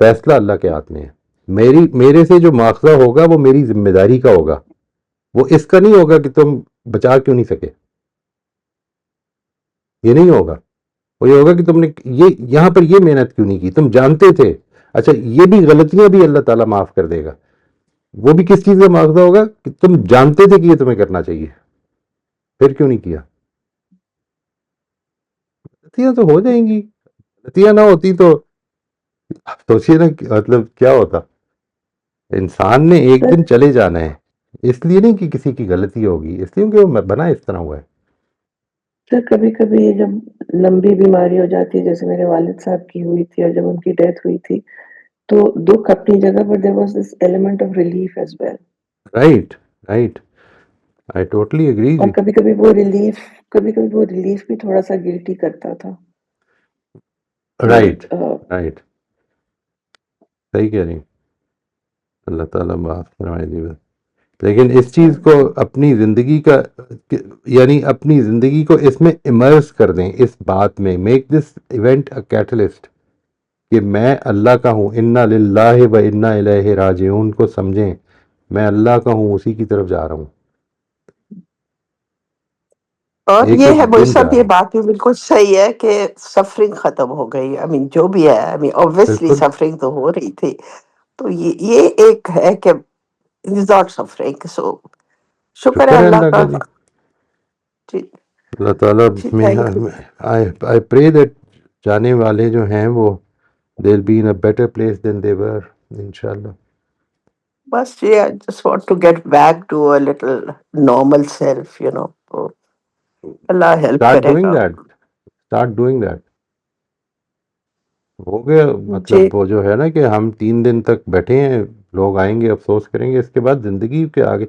[SPEAKER 1] فیصلہ اللہ کے ہاتھ میں ہے. میرے سے جو مواخذہ ہوگا وہ میری ذمہ داری کا ہوگا، وہ اس کا نہیں ہوگا کہ تم بچا کیوں نہیں سکے. یہ نہیں ہوگا. وہ یہ ہوگا کہ تم نے یہاں پر یہ محنت کیوں نہیں کی، تم جانتے تھے. اچھا یہ بھی غلطیاں بھی اللہ تعالیٰ معاف کر دے گا. وہ بھی کس چیز کا مواخذہ ہوگا کہ تم جانتے تھے کہ یہ تمہیں کرنا چاہیے، پھر کیوں نہیں کیا. غلطیاں تو ہو جائیں گی، غلطیاں نہ ہوتی تو سوچیے نا کہ مطلب کیا ہوتا. انسان نے ایک
[SPEAKER 2] سر
[SPEAKER 1] دن چلے جانا ہے، اس لیے نہیں کہ کسی کی غلطی ہوگی، اس لیے کہ وہ بنا اس طرح ہوا ہے.
[SPEAKER 2] سر کبھی کبھی جب لمبی بیماری ہو جاتی ہے جیسے میرے والد صاحب کی ہوئی تھی اور جب ان کی ڈیتھ ہوئی تھی تو دکھ اپنی جگہ پر there was this element of relief as well.
[SPEAKER 1] Right right, I totally agree
[SPEAKER 2] اور
[SPEAKER 1] جی.
[SPEAKER 2] کبھی کبھی وہ ریلیف بھی تھوڑا سا گلٹی کرتا تھا کہ
[SPEAKER 1] رائٹ رائٹ، صحیح کہہ رہی ہیں. اللہ تعالیٰ معاف فرمائے جی. لیکن اس چیز کو اپنی زندگی کا، یعنی اپنی زندگی کو اس میں امرس کر دیں، اس بات میں make this event a catalyst کہ میں اللہ کا ہوں، انا للہ و انا الیہ راجعون کو سمجھیں. میں اللہ کا ہوں، اسی کی طرف جا رہا ہوں،
[SPEAKER 4] اور
[SPEAKER 1] ایک
[SPEAKER 4] یہ
[SPEAKER 1] ایک
[SPEAKER 4] ہے مولوی
[SPEAKER 1] دن
[SPEAKER 4] صاحب،
[SPEAKER 1] جا رہا
[SPEAKER 4] یہ
[SPEAKER 1] ہوں.
[SPEAKER 4] بات بھی بالکل صحیح ہے کہ سفرنگ ختم ہو گئی. آئی مین جو بھی ہے، آئی مین اوبویسلی
[SPEAKER 1] بالکل،
[SPEAKER 4] سفرنگ تو ہو رہی تھی. تو یہ ایک ہے کہ ناٹ سفرنگ. سو شکر ہے
[SPEAKER 1] شکر ہے
[SPEAKER 4] اللہ
[SPEAKER 1] اللہ
[SPEAKER 4] کا.
[SPEAKER 1] کا جی.
[SPEAKER 4] جی
[SPEAKER 1] اللہ تعالیٰ
[SPEAKER 4] جی،
[SPEAKER 1] میں
[SPEAKER 4] تھینک یو.
[SPEAKER 1] آئی پرے دیٹ جانے والے جو ہیں وہ they'll be in a better place than they were انشاءاللہ.
[SPEAKER 4] بس یہ I just want to get back to a little normal self, تو اللہ ہیلپ
[SPEAKER 1] اسٹارٹ
[SPEAKER 4] کرے
[SPEAKER 1] ڈوئنگ
[SPEAKER 4] گا.
[SPEAKER 1] That, start doing that. ہو گیا
[SPEAKER 4] جی
[SPEAKER 1] مطلب وہ جو ہے نا کہ ہم 3 دن تک بیٹھے ہیں، لوگ آئیں گے افسوس کریں گے، اس کے بعد زندگی کے آگے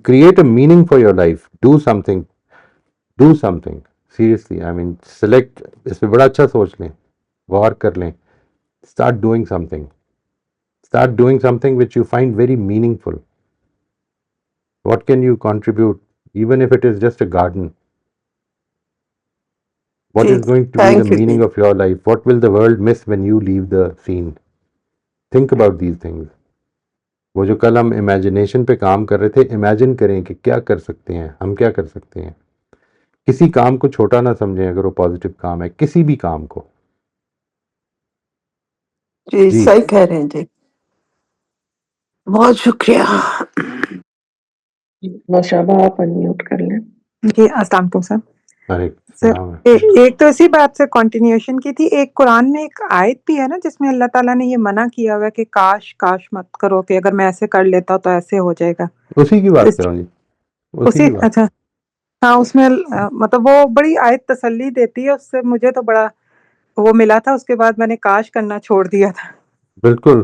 [SPEAKER 1] create a meaning for your life. Do something, do something seriously. I mean select, اس پہ بڑا اچھا سوچ لیں، غور کر لیں. Start doing something, start doing something which you find very meaningful. What can you contribute even if it is just a garden. What
[SPEAKER 4] جی
[SPEAKER 1] is going to be the
[SPEAKER 4] thank you جی
[SPEAKER 1] meaning of your life? What will the world miss when you leave the scene? Think about these things. وہ جو کل ہم امیجنیشن پہ کام کر رہے تھے، امیجن کریں کہ کیا کر سکتے ہیں ہم، کیا کر سکتے ہیں. کسی کام کو چھوٹا نہ سمجھیں اگر وہ پازیٹیو کام ہے، کسی بھی کام کو.
[SPEAKER 4] جی
[SPEAKER 1] جی
[SPEAKER 4] صحیح کہہ رہے ہیں جی. بہت شکریہ.
[SPEAKER 2] نوشابہ آپ انمیوٹ کر لیں.
[SPEAKER 5] جی السلام علیکم سر.
[SPEAKER 1] ارے
[SPEAKER 5] سر
[SPEAKER 1] السلام.
[SPEAKER 5] ایک تو اسی بات سے کنٹینیوشن کی تھی، ایک قرآن میں ایک آیت بھی ہے نا جس میں اللہ تعالیٰ نے یہ منع کیا ہوا ہے کہ کاش کاش مت کرو کہ اگر میں ایسے کر لیتا تو ایسے ہو جائے گا.
[SPEAKER 1] اسی کی
[SPEAKER 5] تو
[SPEAKER 1] بات
[SPEAKER 5] اس
[SPEAKER 1] کر رہا ہوں جی، اسی
[SPEAKER 5] اسی
[SPEAKER 1] کی بات.
[SPEAKER 5] اچھا ہاں اس میں مطلب وہ بڑی آیت تسلی دیتی ہے، اس سے مجھے تو بڑا وہ ملا تھا. اس کے بعد میں نے کاش کرنا چھوڑ دیا تھا.
[SPEAKER 1] بالکل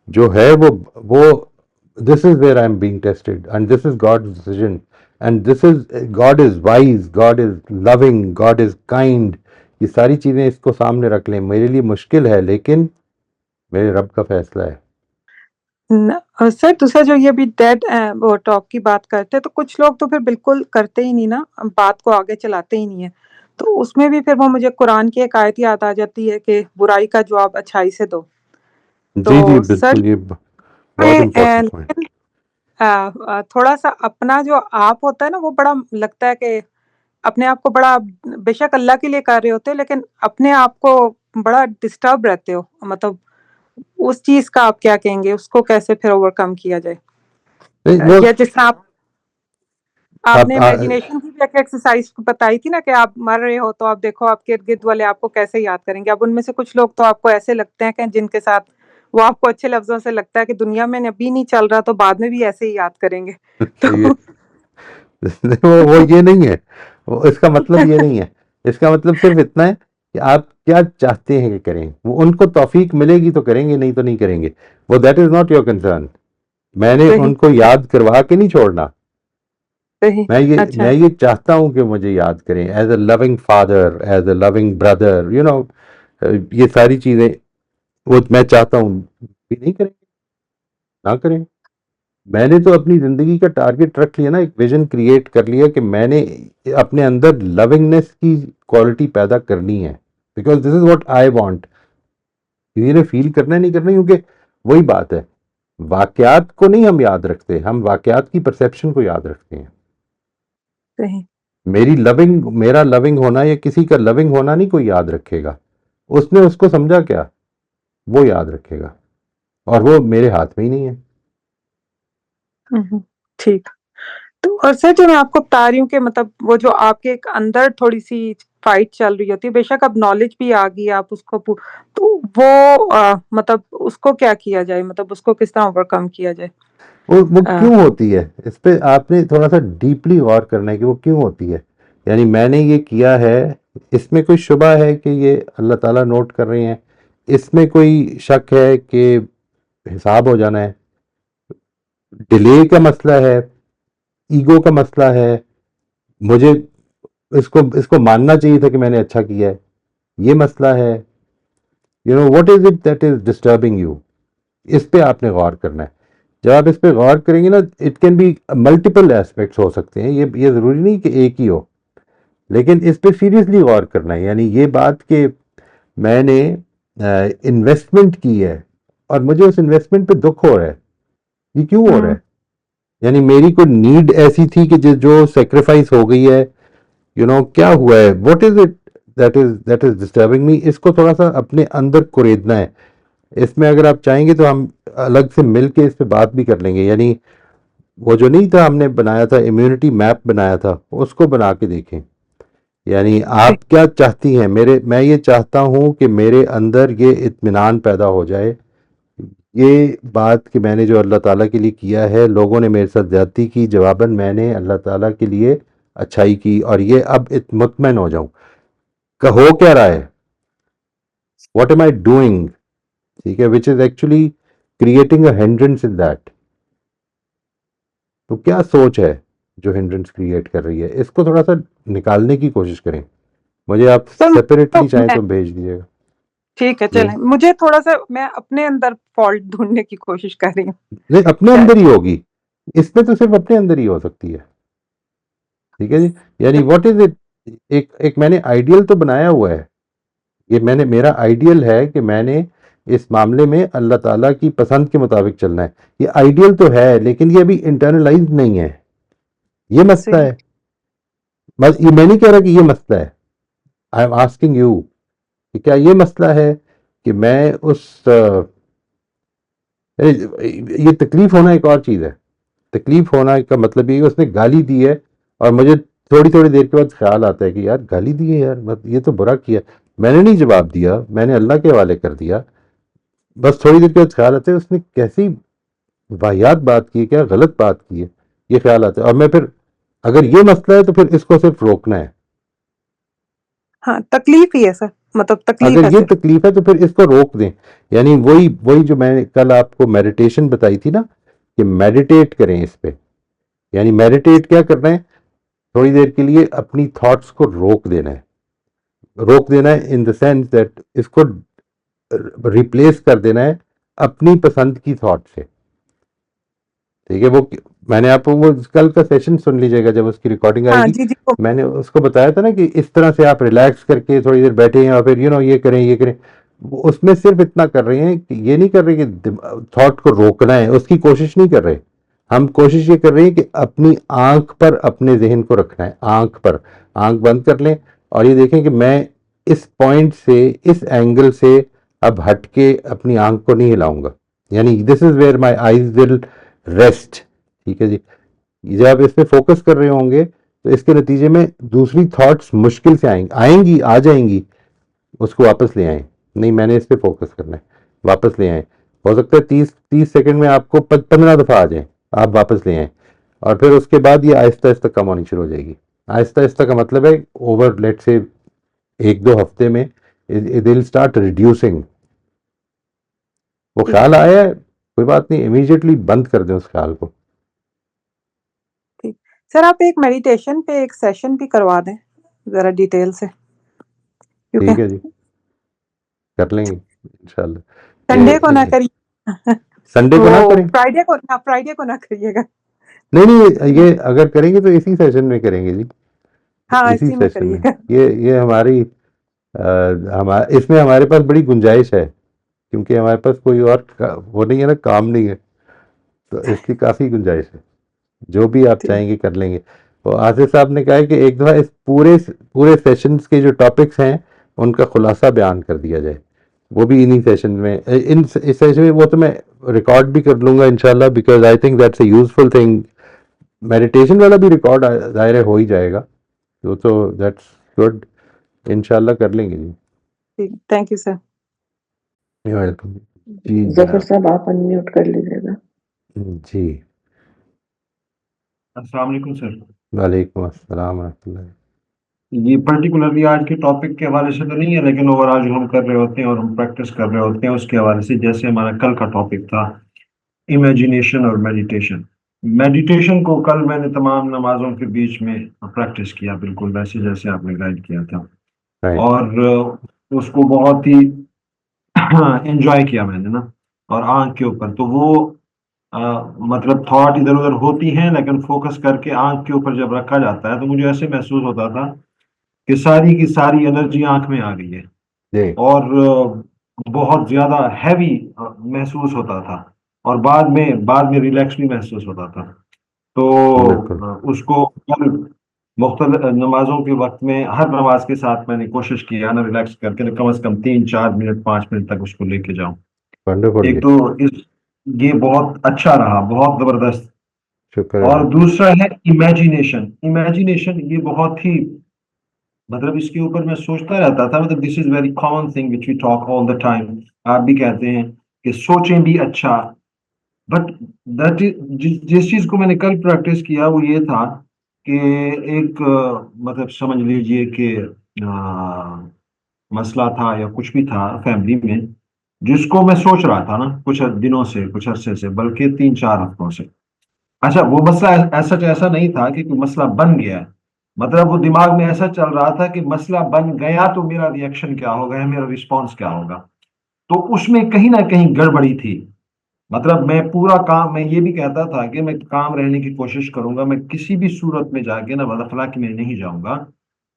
[SPEAKER 1] جو ہے وہ this is where I am being tested and this is God decision and this is God is wise, God is loving, God is kind. یہ ساری چیزیں اس کو سامنے رکھ لیں. میرے لیے مشکل ہے لیکن میرے رب کا فیصلہ ہے.
[SPEAKER 5] سر دوسرا جو یہ بھی ڈیڈ وہ ٹاک کی بات کرتے تو کچھ لوگ تو پھر بالکل کرتے ہی نہیں نا، بات کو آگے چلاتے ہی نہیں ہے. تو اس میں بھی پھر وہ مجھے قرآن کی ایک آیت یاد آ جاتی ہے کہ برائی کا جواب اچھائی سے دو. تو
[SPEAKER 1] جی جی
[SPEAKER 5] سر
[SPEAKER 1] بالکل، یہ بہت امپورٹنٹ پوائنٹ.
[SPEAKER 5] لیکن تھوڑا سا اپنا جو آپ ہوتا ہے نا وہ بڑا لگتا ہے کہ اپنے آپ کو بڑا، بے شک اللہ کے لیے کر رہے ہوتے لیکن اپنے آپ کو بڑا ڈسٹرب رہتے ہو. مطلب اس چیز کا آپ کیا کہیں گے، اس کو کیسے پھر اوور کم کیا جائے؟
[SPEAKER 1] نہیں وہ
[SPEAKER 5] یا جس طرح آپ نے
[SPEAKER 1] آپ
[SPEAKER 5] امیجنیشن کی بھی ایک ایکسرسائز بتائی تھی نا کہ آپ مر رہے ہو تو آپ دیکھو آپ کے ارد گرد والے آپ کو کیسے یاد کریں گے. اب ان میں سے کچھ لوگ تو آپ کو ایسے لگتے ہیں کہ جن کے ساتھ وہ آپ کو اچھے لفظوں سے لگتا ہے کہ دنیا میں ابھی نہیں چل رہا تو بعد میں بھی ایسے ہی یاد کریں گے.
[SPEAKER 1] یہ
[SPEAKER 5] تو
[SPEAKER 1] وہ یہ نہیں ہے، اس کا مطلب یہ نہیں ہے. اس کا مطلب صرف اتنا ہے کہ آپ کیا چاہتے ہیں کہ کریں. وہ ان کو توفیق ملے گی تو کریں گے، نہیں تو نہیں کریں گے. وہ that is not your concern. میں نے
[SPEAKER 5] صحیح
[SPEAKER 1] ان کو یاد کروا کے نہیں چھوڑنا.
[SPEAKER 5] صحیح اچھا
[SPEAKER 1] میں یہ چاہتا ہوں کہ مجھے یاد کریں as a loving father, as a loving brother, you know. یہ ساری چیزیں وہ میں چاہتا ہوں بھی نہیں کریں گے، نہ کریں. میں نے تو اپنی زندگی کا ٹارگٹ رکھ لیا نا، ایک ویژن کریٹ کر لیا کہ میں نے اپنے اندر لونگنیس کی کوالٹی پیدا کرنی ہے. Because this is what I want. کسی نے فیل کرنا نہیں کرنا، کیونکہ وہی بات ہے، واقعات کو نہیں ہم یاد رکھتے، ہم واقعات کی پرسیپشن کو یاد رکھتے ہیں.
[SPEAKER 5] صحیح
[SPEAKER 1] میرا لونگ ہونا یا کسی کا لونگ ہونا نہیں کوئی یاد رکھے گا. اس نے اس کو سمجھا کیا، وہ یاد رکھے گا، اور وہ میرے ہاتھ میں ہی نہیں ہے.
[SPEAKER 5] ٹھیک. تو اور سر جو میں آپ کو بتا رہی ہوں کہ مطلب وہ جو آپ کے اندر تھوڑی سی فائٹ چل رہی ہوتی ہے، بے شک اب نالج بھی آ گئی آپ اس کو تو وہ مطلب اس کو کیا کیا جائے، مطلب اس کو کس طرح اوور کم کیا جائے؟
[SPEAKER 1] وہ کیوں ہوتی ہے، اس پہ آپ نے تھوڑا سا ڈیپلی غور کرنا ہے کہ وہ کیوں ہوتی ہے. یعنی میں نے یہ کیا ہے، اس میں کوئی شبہ ہے کہ یہ اللہ تعالیٰ نوٹ کر رہے ہیں؟ اس میں کوئی شک ہے کہ حساب ہو جانا ہے؟ ڈیلے کا مسئلہ ہے، ایگو کا مسئلہ ہے، مجھے اس کو ماننا چاہیے تھا کہ میں نے اچھا کیا ہے، یہ مسئلہ ہے. You know what is it that is disturbing you? اس پہ آپ نے غور کرنا ہے. جب آپ اس پہ غور کریں گے نا، it can be multiple aspects ہو سکتے ہیں، یہ ضروری نہیں کہ ایک ہی ہو، لیکن اس پہ سیریسلی غور کرنا ہے. یعنی یہ بات کہ میں نے انویسٹمنٹ کی ہے اور مجھے اس انویسٹمنٹ پہ دکھ ہو رہا ہے، یہ کیوں ہو رہا ہے؟ یعنی میری کوئی نیڈ ایسی تھی کہ جو سیکریفائس ہو گئی ہے، کیا ہوا ہے؟ What is it that is disturbing me? اس کو تھوڑا سا اپنے اندر کوریدنا ہے. اس میں اگر آپ چاہیں گے تو ہم الگ سے مل کے اس پہ بات بھی کر لیں گے. یعنی وہ جو نہیں تھا ہم نے بنایا تھا، امیونٹی میپ بنایا تھا، اس کو بنا کے دیکھیں. یعنی آپ کیا چاہتی ہیں؟ میں یہ چاہتا ہوں کہ میرے اندر یہ اطمینان پیدا ہو جائے، یہ بات کہ میں نے جو اللہ تعالیٰ کے لیے کیا ہے، لوگوں نے میرے ساتھ زیادتی کی، جواباً میں نے اللہ تعالیٰ کے لیے اچھائی کی، اور یہ اب مطمئن ہو جاؤں کہ ہو کیا رہا ہے، واٹ ایم آئی ڈوئنگ، ٹھیک ہے، which is actually creating a hindrance in that. تو کیا سوچ ہے جو ہنڈرنس کریٹ کر رہی ہے؟ اس کو تھوڑا سا نکالنے کی کوشش کریں. مجھے آپ سیپریٹلی چاہیں تو بھیج دیجیے گا.
[SPEAKER 5] ٹھیک ہے چلیں. مجھے تھوڑا سا میں اپنے اندر فالٹ ڈھونڈنے کی کوشش کر رہی ہوں.
[SPEAKER 1] نہیں، اپنے اندر ہی ہوگی، اس میں تو صرف اپنے اندر ہی ہو سکتی ہے. ٹھیک ہے جی. یعنی واٹ از اٹ ایک میں نے آئیڈیل تو بنایا ہوا ہے، یہ میرا آئیڈیل ہے کہ میں نے اس معاملے میں اللہ تعالیٰ کی پسند کے مطابق چلنا ہے. یہ آئیڈیل تو ہے لیکن یہ ابھی انٹرنلائز نہیں ہے، یہ مسئلہ
[SPEAKER 5] صحیح.
[SPEAKER 1] ہے. بس یہ میں نہیں کہہ رہا کہ یہ مسئلہ ہے، آئی ایم آسکنگ یو کہ کیا یہ مسئلہ ہے کہ میں یہ تکلیف ہونا ایک اور چیز ہے. تکلیف ہونا کا مطلب یہ کہ اس نے گالی دی ہے اور مجھے تھوڑی تھوڑی دیر کے بعد خیال آتا ہے کہ یار گالی دی ہے، یار یہ تو برا کیا، میں نے نہیں جواب دیا، میں نے اللہ کے حوالے کر دیا. بس تھوڑی دیر کے بعد خیال آتا ہے اس نے کیسی واہیات بات کی ہے، کیا غلط بات کی ہے، یہ خیال آتا ہے. اور میں پھر اگر یہ مسئلہ ہے تو پھر اس کو صرف روکنا ہے.
[SPEAKER 5] ہاں تکلیف ہی ہے سر، مطلب تکلیف
[SPEAKER 1] اگر
[SPEAKER 5] ہے
[SPEAKER 1] یہ
[SPEAKER 5] صرف.
[SPEAKER 1] تکلیف ہے تو پھر اس کو روک دیں. یعنی وہی جو میں نے کل آپ کو میڈیٹیشن بتائی تھی نا کہ میڈیٹیٹ کریں اس پہ. یعنی میڈیٹیٹ کیا کرنا ہے، تھوڑی دیر کے لیے اپنی تھاٹس کو روک دینا ہے. روک دینا ہے ان دا سینس دیٹ اس کو ریپلیس کر دینا ہے اپنی پسند کی تھاٹ سے. ٹھیک ہے، وہ میں نے آپ کو وہ کل کا سیشن سن لیجیے گا جب اس کی ریکارڈنگ آئے
[SPEAKER 5] ہاں
[SPEAKER 1] گی.
[SPEAKER 5] جی جی
[SPEAKER 1] میں نے اس کو بتایا تھا نا کہ اس طرح سے آپ ریلیکس کر کے تھوڑی دیر بیٹھے ہیں اور پھر یہ کریں یہ کریں. اس میں صرف اتنا کر رہے ہیں کہ یہ نہیں کر رہے کہ تھاٹ کو روکنا ہے، اس کی کوشش نہیں کر رہے. ہم کوشش یہ کر رہے ہیں کہ اپنی آنکھ پر اپنے ذہن کو رکھنا ہے. آنکھ پر آنکھ بند کر لیں اور یہ دیکھیں کہ میں اس پوائنٹ سے اس اینگل سے اب ہٹ کے اپنی آنکھ کو نہیں ہلاؤں گا. یعنی this is where my eyes will rest. ٹھیک ہے جی. جب آپ اس پہ فوکس کر رہے ہوں گے تو اس کے نتیجے میں دوسری تھاٹس مشکل سے آئیں گی آ جائیں گی، اس کو واپس لے آئیں. نہیں میں نے اس پہ فوکس کرنا ہے، واپس لے آئیں. ہو سکتا ہے 30 سیکنڈ میں آپ کو 15 دفعہ آ جائیں، آپ واپس لے آئیں. اور پھر اس کے بعد یہ آہستہ آہستہ کم ہونی شروع ہو جائے گی. آہستہ آہستہ کا مطلب ہے اوور لیٹ سے 1-2 ہفتے میں it will start reducing. وہ
[SPEAKER 5] ٹھیک
[SPEAKER 1] خیال آیا ہے کوئی بات نہیں، امیجیٹلی بند کر دیں اس خیال کو.
[SPEAKER 5] ٹھیک. سر آپ ایک میڈیٹیشن پہ ایک سیشن بھی کروا دیں ذرا ڈیٹیل سے، کیونکہ
[SPEAKER 1] ٹھیک ہے جی، کر لیں گے انشاءاللہ.
[SPEAKER 5] سنڈے کو نہ کریے،
[SPEAKER 1] سنڈے کو نہ
[SPEAKER 5] وہ
[SPEAKER 1] کریں.
[SPEAKER 5] فرائیڈے کو نہ کریے گا.
[SPEAKER 1] نہیں یہ اگر کریں گے تو اسی سیشن میں کریں گے جی،
[SPEAKER 5] ہاں
[SPEAKER 1] اسی
[SPEAKER 5] اسی میں
[SPEAKER 1] سیشن
[SPEAKER 5] کریے
[SPEAKER 1] میں.
[SPEAKER 5] گا.
[SPEAKER 1] یہ ہماری اس میں ہمارے پاس بڑی گنجائش ہے کیونکہ ہمارے پاس کوئی اور وہ نہیں ہے نا، کام نہیں ہے، تو اس کی کافی گنجائش ہے. جو بھی آپ چاہیں گے کر لیں گے. اور آصف صاحب نے کہا ہے کہ ایک دفعہ اس پورے سیشنز کے جو ٹاپکس ہیں ان کا خلاصہ بیان کر دیا جائے. وہ بھی انہی سیشن میں اس سیشن میں وہ تو میں ریکارڈ بھی کر لوں گا انشاءاللہ، because I think that's a useful thing. Meditation والا بھی ریکارڈ ظاہر ہو ہی جائے گا، وہ تو دیٹس گڈ. انشاءاللہ کر لیں گے جی.
[SPEAKER 5] ٹھیک. Thank you sir.
[SPEAKER 1] You welcome. جی
[SPEAKER 2] ظفر
[SPEAKER 1] جناب.
[SPEAKER 2] صاحب آپ انمیوٹ کر لیجیے گا.
[SPEAKER 1] جی
[SPEAKER 6] السلام علیکم سر.
[SPEAKER 1] وعلیکم السلام ورحمۃ اللہ.
[SPEAKER 6] یہ پرٹیکولرلی آج کے ٹاپک کے حوالے سے تو نہیں ہے، لیکن اوور آل جو ہم کر رہے ہوتے ہیں اور ہم پریکٹس کر رہے ہوتے ہیں اس کے حوالے سے، جیسے ہمارا کل کا ٹاپک تھا امیجینیشن اور میڈیٹیشن. میڈیٹیشن کو کل میں نے تمام نمازوں کے بیچ میں پریکٹس کیا، بالکل ویسے جیسے آپ نے گائیڈ کیا تھا،
[SPEAKER 1] رائٹ.
[SPEAKER 6] اور اس کو بہت ہی انجوائے کیا میں نے نا. اور آنکھ کے اوپر تو وہ مطلب تھاٹ ادھر ادھر ہوتی ہیں لیکن فوکس کر کے آنکھ کے اوپر جب رکھا جاتا ہے تو مجھے ایسے محسوس ہوتا تھا کہ ساری کی ساری انرجی آنکھ میں آ گئی ہے،
[SPEAKER 1] جی
[SPEAKER 6] اور بہت زیادہ ہیوی محسوس ہوتا تھا، اور بعد میں ریلیکس بھی محسوس ہوتا تھا. تو
[SPEAKER 1] بالکل.
[SPEAKER 6] اس کو مختلف نمازوں کے وقت میں ہر نماز کے ساتھ میں نے کوشش کی نا ریلیکس کر کے کم از کم 3-4 منٹ 5 منٹ تک اس کو لے کے جاؤں.
[SPEAKER 1] ونڈرفل
[SPEAKER 6] ایک
[SPEAKER 1] جی.
[SPEAKER 6] تو یہ بہت اچھا رہا، بہت زبردست.
[SPEAKER 1] شکر ہے
[SPEAKER 6] اور
[SPEAKER 1] جی.
[SPEAKER 6] دوسرا ہے امیجینیشن یہ بہت ہی مطلب اس کے اوپر میں سوچتا رہتا تھا. مطلب this is very common thing which we talk all the time. آپ بھی کہتے ہیں کہ سوچیں بھی اچھا، بٹ جس چیز کو میں نے کل پریکٹس کیا وہ یہ تھا کہ ایک مطلب سمجھ لیجئے کہ مسئلہ تھا یا کچھ بھی تھا فیملی میں، جس کو میں سوچ رہا تھا نا کچھ دنوں سے، کچھ عرصے سے، بلکہ 3-4 ہفتوں سے. اچھا وہ مسئلہ ایسا نہیں تھا کہ کوئی مسئلہ بن گیا، مطلب وہ دماغ میں ایسا چل رہا تھا کہ مسئلہ بن گیا تو میرا ریئیکشن کیا ہوگا، میرا رسپانس کیا ہوگا. تو اس میں کہیں نہ کہیں گڑبڑی تھی. مطلب میں پورا کام، میں یہ بھی کہتا تھا کہ میں کام رہنے کی کوشش کروں گا، میں کسی بھی صورت میں جا کے نہ بدخلا کہ میں نہیں جاؤں گا،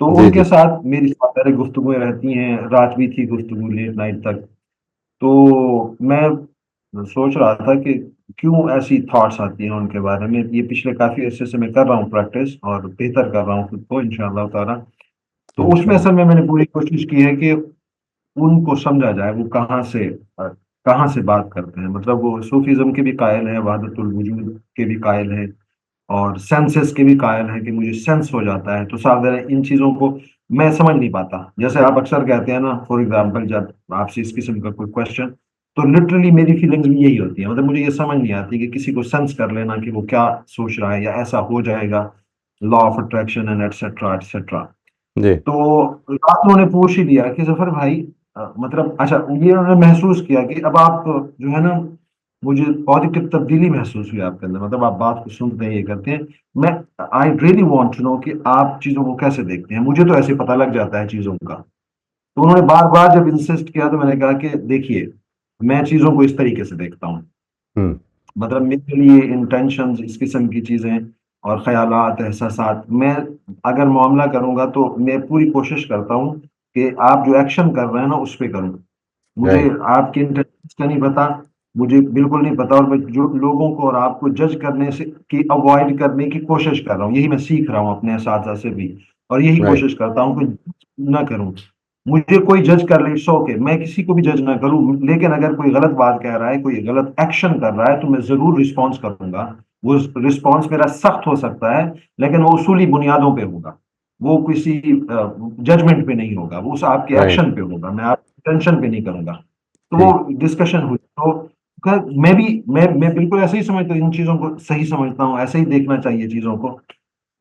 [SPEAKER 6] تو
[SPEAKER 1] جی
[SPEAKER 6] ان
[SPEAKER 1] جی
[SPEAKER 6] کے ساتھ میری سارے گفتگویں رہتی ہیں، رات بھی تھی گفتگو لیٹ نائٹ تک. تو میں سوچ رہا تھا کہ کیوں ایسی تھاٹس آتی ہیں ان کے بارے میں. یہ پچھلے کافی عرصے سے میں کر رہا ہوں پریکٹس اور بہتر کر رہا ہوں خود کو انشاءاللہ تعالیٰ. تو اس میں
[SPEAKER 1] انشاءاللہ.
[SPEAKER 6] اصل میں نے پوری کوشش کی ہے کہ ان کو سمجھا جائے وہ کہاں سے بات کرتے ہیں. مطلب وہ صوفیزم کے بھی قائل ہیں، وحدت الوجود کے بھی قائل ہیں، اور سینسز کے بھی قائل ہیں کہ مجھے سینس ہو جاتا ہے. تو صاحب ذرا ان چیزوں کو میں سمجھ نہیں پاتا. جیسے آپ اکثر کہتے ہیں نا، فار ایگزامپل جب آپ سے اس قسم کا کوئی کوشچن، تو لٹرلی میری فیلنگز بھی یہی ہوتی ہیں. مطلب مجھے یہ سمجھ نہیں آتی کہ کسی کو سینس کر لینا کہ وہ کیا سوچ رہا ہے یا ایسا ہو جائے گا، law of attraction and etcetera etcetera.
[SPEAKER 1] جی
[SPEAKER 6] تو رات انہوں نے پوچھ ہی لیا کہ ظفر بھائی مطلب اچھا یہ انہوں نے محسوس کیا کہ اب آپ جو ہے نا، مجھے پازیٹیو تبدیلی محسوس ہوئی آپ کے اندر. مطلب آپ بات کو سنتے ہیں، یہ کرتے ہیں. میں I really want to know کہ آپ چیزوں کو کیسے دیکھتے ہیں. مجھے تو ایسے پتہ لگ جاتا ہے چیزوں کا. تو انہوں نے بار بار جب انسسٹ کیا تو میں نے کہا کہ دیکھیے میں چیزوں کو اس طریقے سے دیکھتا ہوں.
[SPEAKER 1] ہوں
[SPEAKER 6] مطلب میرے لیے انٹینشنز اس قسم کی چیزیں اور خیالات احساسات، میں اگر معاملہ کروں گا تو میں پوری کوشش کرتا ہوں کہ آپ جو ایکشن کر رہے ہیں نا اس پہ کروں. مجھے
[SPEAKER 1] رائٹ
[SPEAKER 6] آپ کے انٹینشنز کا نہیں پتا، مجھے بالکل نہیں پتا. اور میں جو لوگوں کو اور آپ کو جج کرنے سے کی اوائڈ کرنے کی کوشش کر رہا ہوں. یہی میں سیکھ رہا ہوں اپنے اساتذہ سے بھی، اور یہی
[SPEAKER 1] رائٹ
[SPEAKER 6] کوشش کرتا ہوں کہ نہ کروں. مجھے کوئی جج کر لے سو کے میں کسی کو بھی جج نہ کروں، لیکن اگر کوئی غلط بات کہہ رہا ہے، کوئی غلط ایکشن کر رہا ہے تو میں ضرور رسپانس کروں گا. وہ رسپانس میرا سخت ہو سکتا ہے لیکن وہ اصولی بنیادوں پہ ہوگا، وہ کسی ججمنٹ پہ نہیں ہوگا، وہ اس آپ کے
[SPEAKER 1] رائٹ
[SPEAKER 6] ایکشن پہ ہوگا. میں آپ ٹینشن پہ نہیں کروں گا. تو وہ
[SPEAKER 1] ٹھیک.
[SPEAKER 6] ڈسکشن ہوئی. تو میں بالکل ایسے ہی سمجھتا ہوں، ان چیزوں کو صحیح سمجھتا ہوں، ایسے ہی دیکھنا چاہیے چیزوں کو.